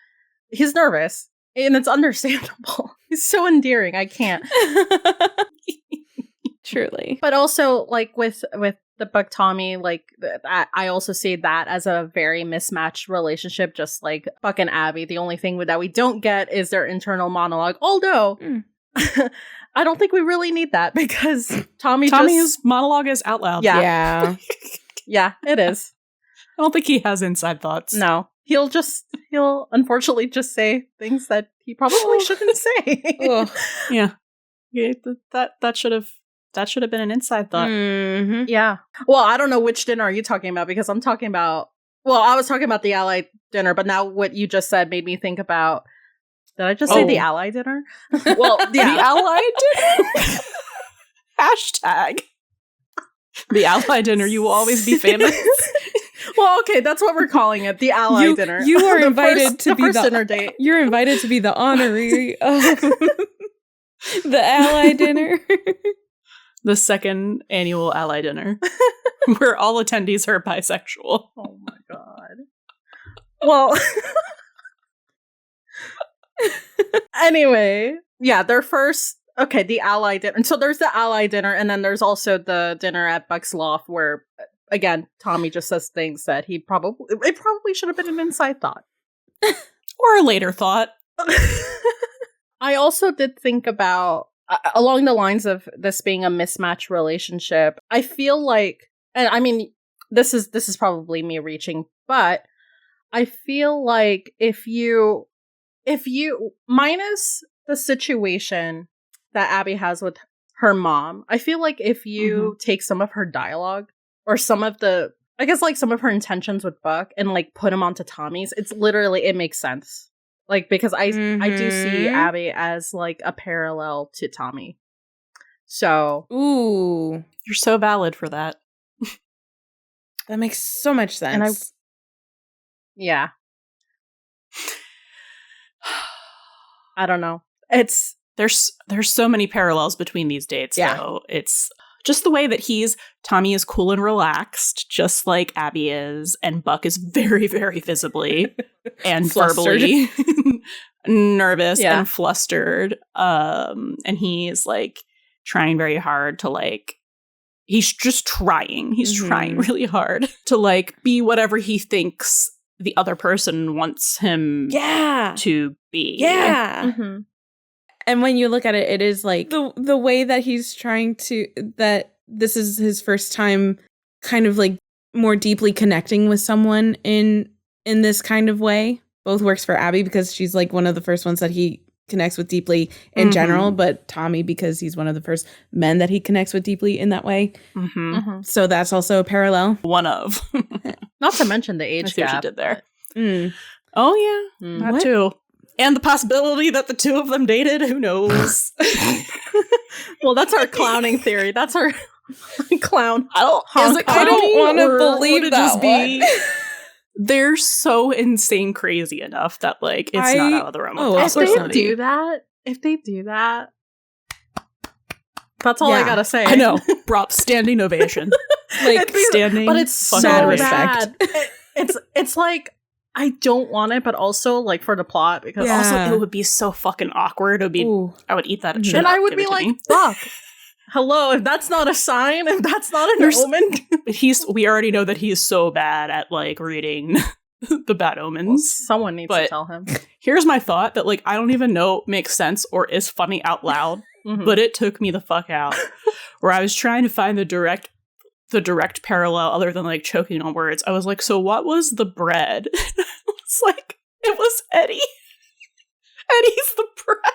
he's nervous and it's understandable. He's so endearing. I can't. Truly. But also like with the Buck Tommy, like I also see that as a very mismatched relationship, just like Buck and Abby. The only thing that we don't get is their internal monologue. Although I don't think we really need that because Tommy's monologue is out loud. Yeah. Yeah, it is. I don't think he has inside thoughts. No. He'll unfortunately just say things that he probably shouldn't say. Yeah. That should have been an inside thought. Mm-hmm. Yeah. Well, I don't know which dinner are you talking about because I'm talking about. Well, I was talking about the ally dinner, but now what you just said made me think about. Did I just say the ally dinner? Well, the ally dinner. Hashtag the ally dinner. You will always be famous. Well, okay, that's what we're calling it. The ally dinner. You are invited to be the dinner date. You're invited to be the honorary of the ally dinner. The second annual ally dinner, where all attendees are bisexual. Oh my god. Well, anyway, yeah, their first. Okay, the ally dinner. And so there's the ally dinner, and then there's also the dinner at Buck's Loft, where again Tommy just says things that it probably should have been an inside thought, or a later thought. I also did think about. Along the lines of this being a mismatched relationship, I feel like, and I mean, this is probably me reaching, but I feel like if you minus the situation that Abby has with her mom, I feel like if you take some of her dialogue or some of her intentions with Buck and like put them onto Tommy's, it makes sense. Like, because I do see Abby as, like, a parallel to Tommy. So. Ooh. You're so valid for that. That makes so much sense. Yeah. I don't know. There's so many parallels between these dates, though. It's just the way that Tommy is cool and relaxed, just like Abby is, and Buck is very, very visibly and verbally nervous and flustered. And he's like trying very hard to like, he's just trying. He's trying really hard to like be whatever he thinks the other person wants him to be. Yeah. Mm-hmm. And when you look at it, it is like the way that he's trying to, that this is his first time kind of like more deeply connecting with someone in this kind of way. Both works for Abby because she's like one of the first ones that he connects with deeply in general, but Tommy because he's one of the first men that he connects with deeply in that way. So that's also a parallel. One of. Not to mention the age gap. What you did there. Oh yeah, that too. And the possibility that the two of them dated, who knows? Well, that's our clowning theory. That's our clown. I don't want to believe that one. They're so insane crazy enough that like it's not out of the realm of possibility. If they do that, that's all I gotta say. I know. Standing ovation. Like standing, but it's so bad. It's like, I don't want it, but also like for the plot because also it would be so fucking awkward. It would be. I would eat that shit. And I would be like, fuck. Hello, if that's not a sign, if that's not an omen. We already know that he's so bad at like reading the bad omens. Well, someone needs to tell him. Here's my thought that like I don't even know makes sense or is funny out loud, but it took me the fuck out. Where I was trying to find the direct parallel other than like choking on words. I was like, so what was the bread? It's like, it was Eddie. Eddie's the bread.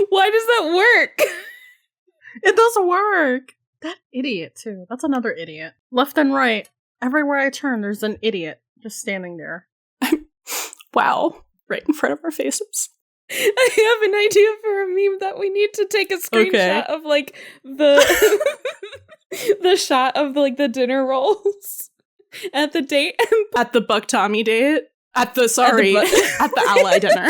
Why does that work? It doesn't work. That idiot, too. That's another idiot. Left and right. Everywhere I turn, there's an idiot just standing there. Wow. Right in front of our faces. I have an idea for a meme that we need to take a screenshot of, like, the the shot of, like, the dinner rolls at the date. At the Buck Tommy date? At the ally dinner.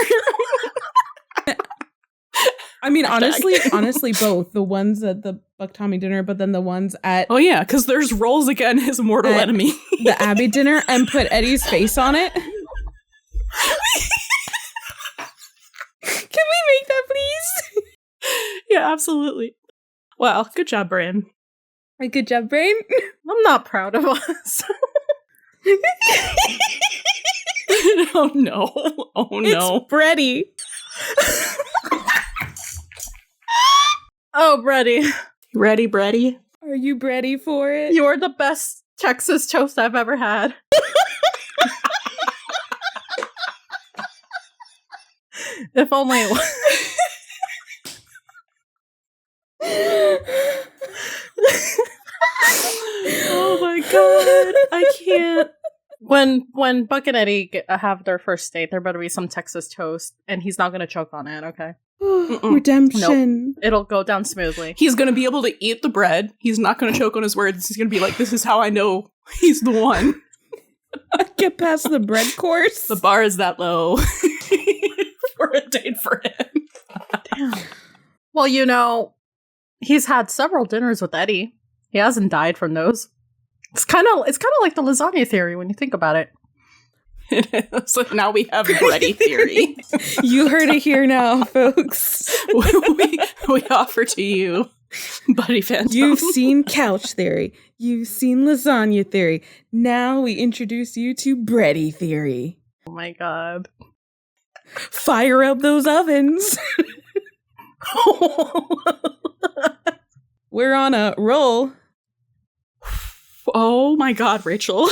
I mean, honestly, both. The ones at the Buck Tommy dinner, but then the ones at... Oh, yeah, because there's Rolls again, his mortal enemy. The Abby dinner, and put Eddie's face on it. Can we make that, please? Yeah, Yeah, absolutely. Well, good job, Brain. Good job, Brain. I'm not proud of us. Oh no. Oh no. It's Breddie. Oh, Breddie. Ready, Breddie? Are you ready for it? You are the best Texas toast I've ever had. If only it was. Oh my god. I can't. When Buck and Eddie have their first date, there better be some Texas toast, and he's not going to choke on it, okay? Redemption. It'll go down smoothly. He's going to be able to eat the bread. He's not going to choke on his words. He's going to be like, this is how I know he's the one. Get past the bread course. The bar is that low for a date for him. Damn. Well, you know, he's had several dinners with Eddie. He hasn't died from those. It's kind of like the lasagna theory when you think about it. So now we have Breddie theory. You heard it here now, folks. we offer to you Buddy Phantom. You've seen couch theory. You've seen lasagna theory. Now we introduce you to Breddie theory. Oh my god. Fire up those ovens. We're on a roll. Oh my god, Rachel.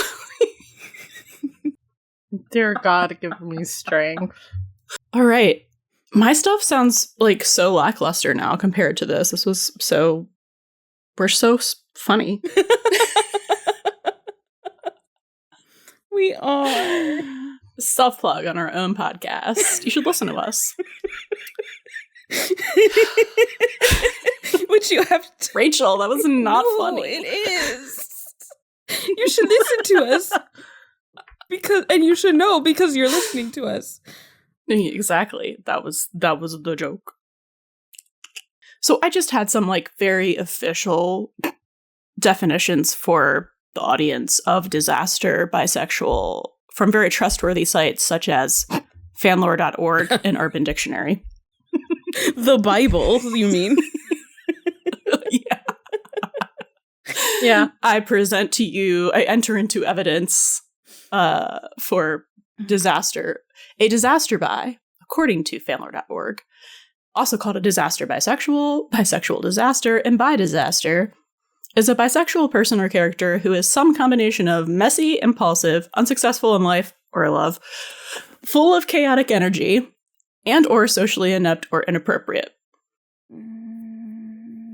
Dear God, give me strength. All right. My stuff sounds like so lackluster now compared to this. This was so... We're so funny. We are. Self-plug on our own podcast. You should listen to us. Which you have to... Rachel, that was not No, funny. It is. You should listen to us. And you should know because you're listening to us. Exactly. That was the joke. So I just had some like very official definitions for the audience of disaster bisexual from very trustworthy sites such as fanlore.org and Urban Dictionary. The Bible, you mean? Yeah. Yeah. I enter into evidence for disaster. A disaster bi, according to fanlore.org, also called a disaster bisexual, bisexual disaster, and bi-disaster, is a bisexual person or character who is some combination of messy, impulsive, unsuccessful in life or love, full of chaotic energy, and or socially inept or inappropriate.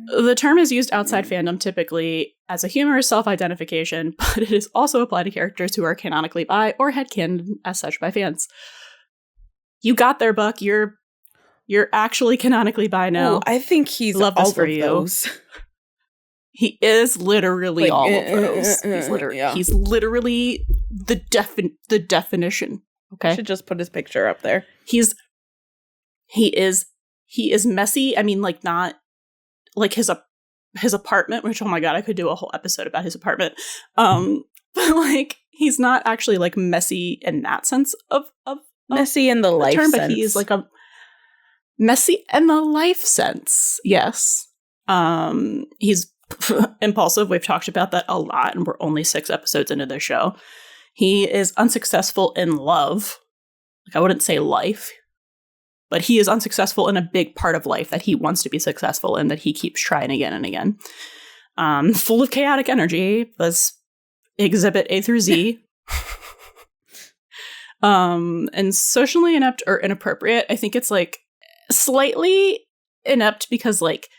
The term is used outside fandom typically as a humorous self-identification, but it is also applied to characters who are canonically bi or headcanon as such by fans. You got there, Buck. You're actually canonically bi now. Ooh, I think he's Love all this for of you. those. He is literally Like, all of those. yeah. He's literally the definition. Okay, I should just put his picture up there. he is messy. I mean, like not like his apartment, which, oh my god, I could do a whole episode about his apartment. But like he's not actually like messy in that sense of Messy in the life term, sense. but he is like a messy in the life sense. Yes. He's impulsive. We've talked about that a lot, and we're only 6 episodes into the show. He is unsuccessful in love. Like I wouldn't say life, but he is unsuccessful in a big part of life that he wants to be successful in, that he keeps trying again and again. Full of chaotic energy. That's exhibit A through Z. And socially inept or inappropriate. I think it's like slightly inept because like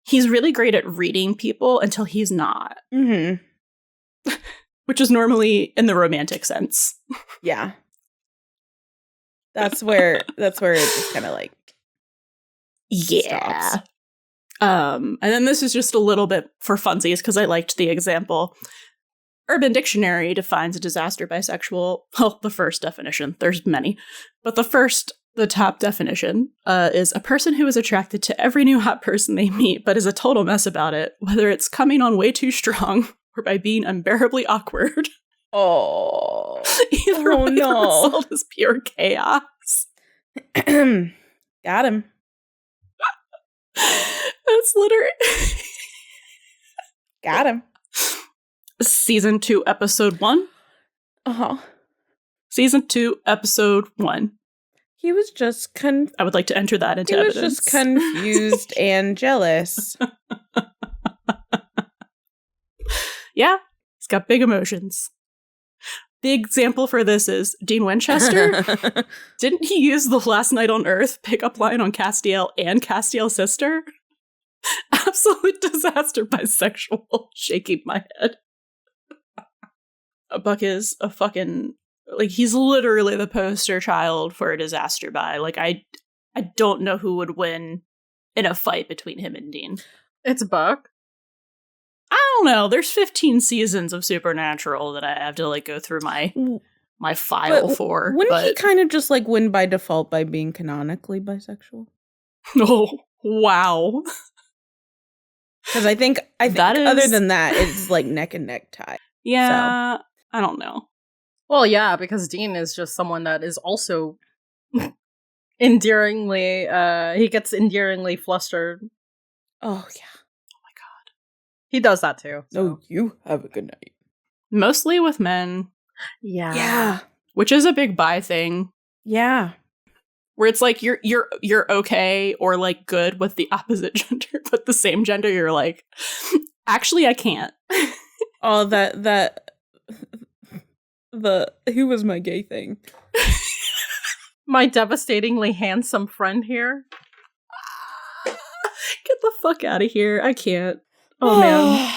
he's really great at reading people until he's not. Mm-hmm. Which is normally in the romantic sense. Yeah. That's where it just kind of like Yeah. stops. And then this is just a little bit for funsies because I liked the example. Urban Dictionary defines a disaster bisexual. Well, the first definition. There's many. But the top definition is a person who is attracted to every new hot person they meet, but is a total mess about it, whether it's coming on way too strong or by being unbearably awkward. Oh. Either Oh, way, no. the result is pure chaos. Got him. That's literally Got him. Season 2, episode 1. Uh-huh. Season 2, episode 1. He was just I would like to enter that into evidence. He was just confused and jealous. Yeah, he's got big emotions. The example for this is Dean Winchester. Didn't he use the Last Night on Earth pickup line on Castiel and Castiel's sister? Absolute disaster bisexual. Shaking my head. Buck is a fucking... Like, he's literally the poster child for a disaster bi. Like, I don't know who would win in a fight between him and Dean. It's Buck. I don't know. There's 15 seasons of Supernatural that I have to, like, go through my file for. Wouldn't he kind of just, like, win by default by being canonically bisexual? Oh, wow. Because I think That is... other than that, it's, like, neck and neck tie. Yeah, so. I don't know. Well, yeah, because Dean is just someone that is also endearingly, he gets endearingly flustered. Oh, yeah. He does that too. So. Oh, you have a good night. Mostly with men. Yeah. Yeah. Which is a big bi thing. Yeah. Where it's like you're okay or like good with the opposite gender, but the same gender you're like, actually I can't. Oh, the who was my gay thing? My devastatingly handsome friend here. Get the fuck out of here. I can't. Oh, man.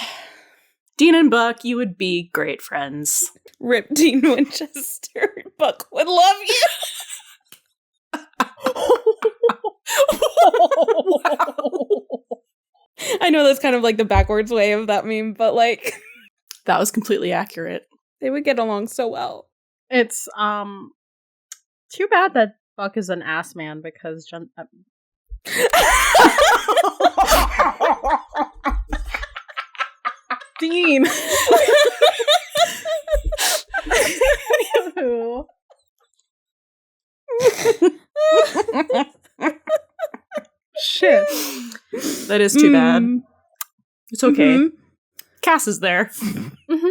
Dean and Buck, you would be great friends. Rip Dean Winchester. Buck would love you. I know that's kind of like the backwards way of that meme, but like... That was completely accurate. They would get along so well. It's, too bad that Buck is an ass man because... Dean. Shit. That is too bad. It's okay. Mm-hmm. Cass is there. Mm-hmm.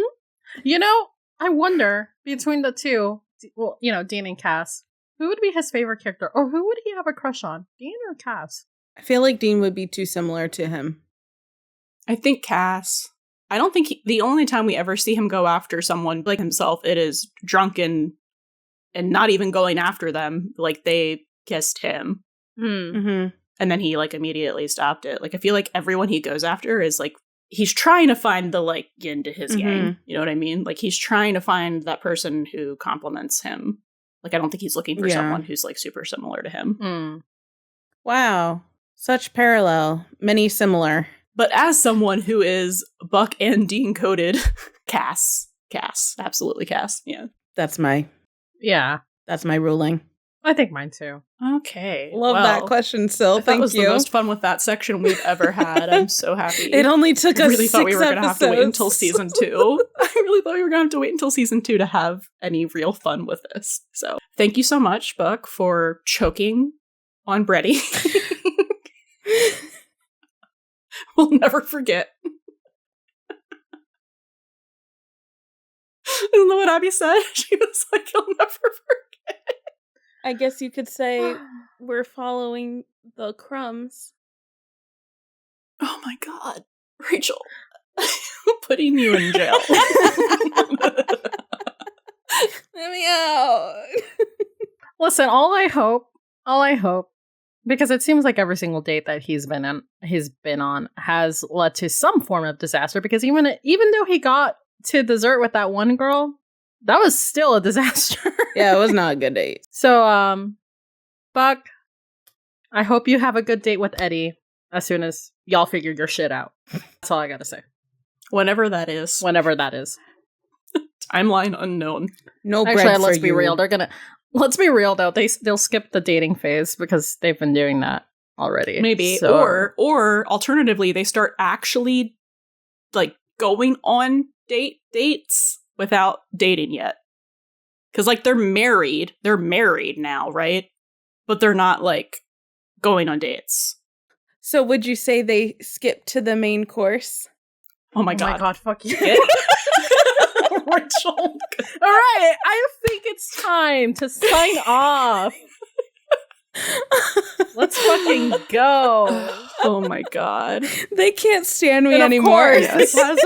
You know, I wonder between the two, well, you know, Dean and Cass, who would be his favorite character, or who would he have a crush on, Dean or Cass? I feel like Dean would be too similar to him. I think Cass. I don't think the only time we ever see him go after someone like himself, it is drunken and not even going after them. Like, they kissed him. Mm-hmm. And then he, like, immediately stopped it. Like, I feel like everyone he goes after is, like, he's trying to find the, like, yin to his yang. You know what I mean? Like, he's trying to find that person who complements him. Like, I don't think he's looking for someone who's, like, super similar to him. Mm. Wow. Such parallel. Many similar. But as someone who is Buck and Dean coded, Cass. Absolutely Cass. Yeah. That's my ruling. I think mine too. Okay. Love that question, Sil. Thank you. That was the most fun with that section we've ever had. I'm so happy. It only took us 6 episodes. I really thought we were going to have to wait until season 2. I really thought we were going to have to wait until season 2 to have any real fun with this. So thank you so much, Buck, for choking on Breddie. We'll never forget. Isn't that what Abby said? She was like, you'll never forget. I guess you could say we're following the crumbs. Oh my god. Rachel. I'm putting you in jail. Let me out. Listen, all I hope, because it seems like every single date that he's been on has led to some form of disaster, because even though he got to dessert with that one girl, that was still a disaster. Yeah, it was not a good date. So, Buck, I hope you have a good date with Eddie as soon as y'all figure your shit out. That's all I gotta say. Whenever that is. Timeline unknown. No bread Actually, for let's be you. real. Let's be real though. They'll skip the dating phase because they've been doing that already. Maybe. So. Or alternatively, they start actually like going on dates without dating yet. Because like they're married now, right? But they're not like going on dates. So would you say they skipped to the main course? Oh my Oh god. my god, fuck you. Rachel. All right, I think it's time to sign off. Let's fucking go. Oh my god. They can't stand me And of anymore. course, Yes. this has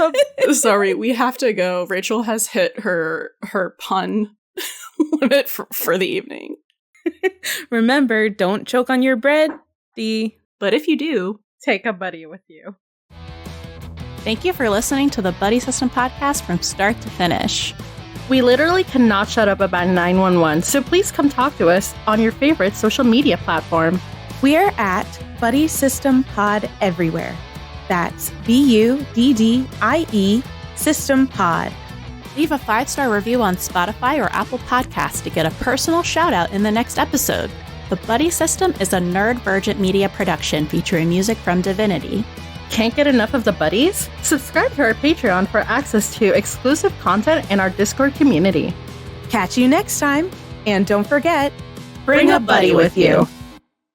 a Sorry, we have to go. Rachel has hit her pun limit for the evening. Remember, don't choke on your bread. But if you do, take a buddy with you. Thank you for listening to the Buddy System podcast from start to finish. We literally cannot shut up about 911, so please come talk to us on your favorite social media platform. We're at Buddy System Pod everywhere. That's BUDDIE System Pod. Leave a 5-star review on Spotify or Apple Podcasts to get a personal shout out in the next episode. The Buddy System is a Nerd Virgin media production featuring music from Divinity. Can't get enough of the buddies? Subscribe to our Patreon for access to exclusive content and our Discord community. Catch you next time. And don't forget, Bring a buddy with you.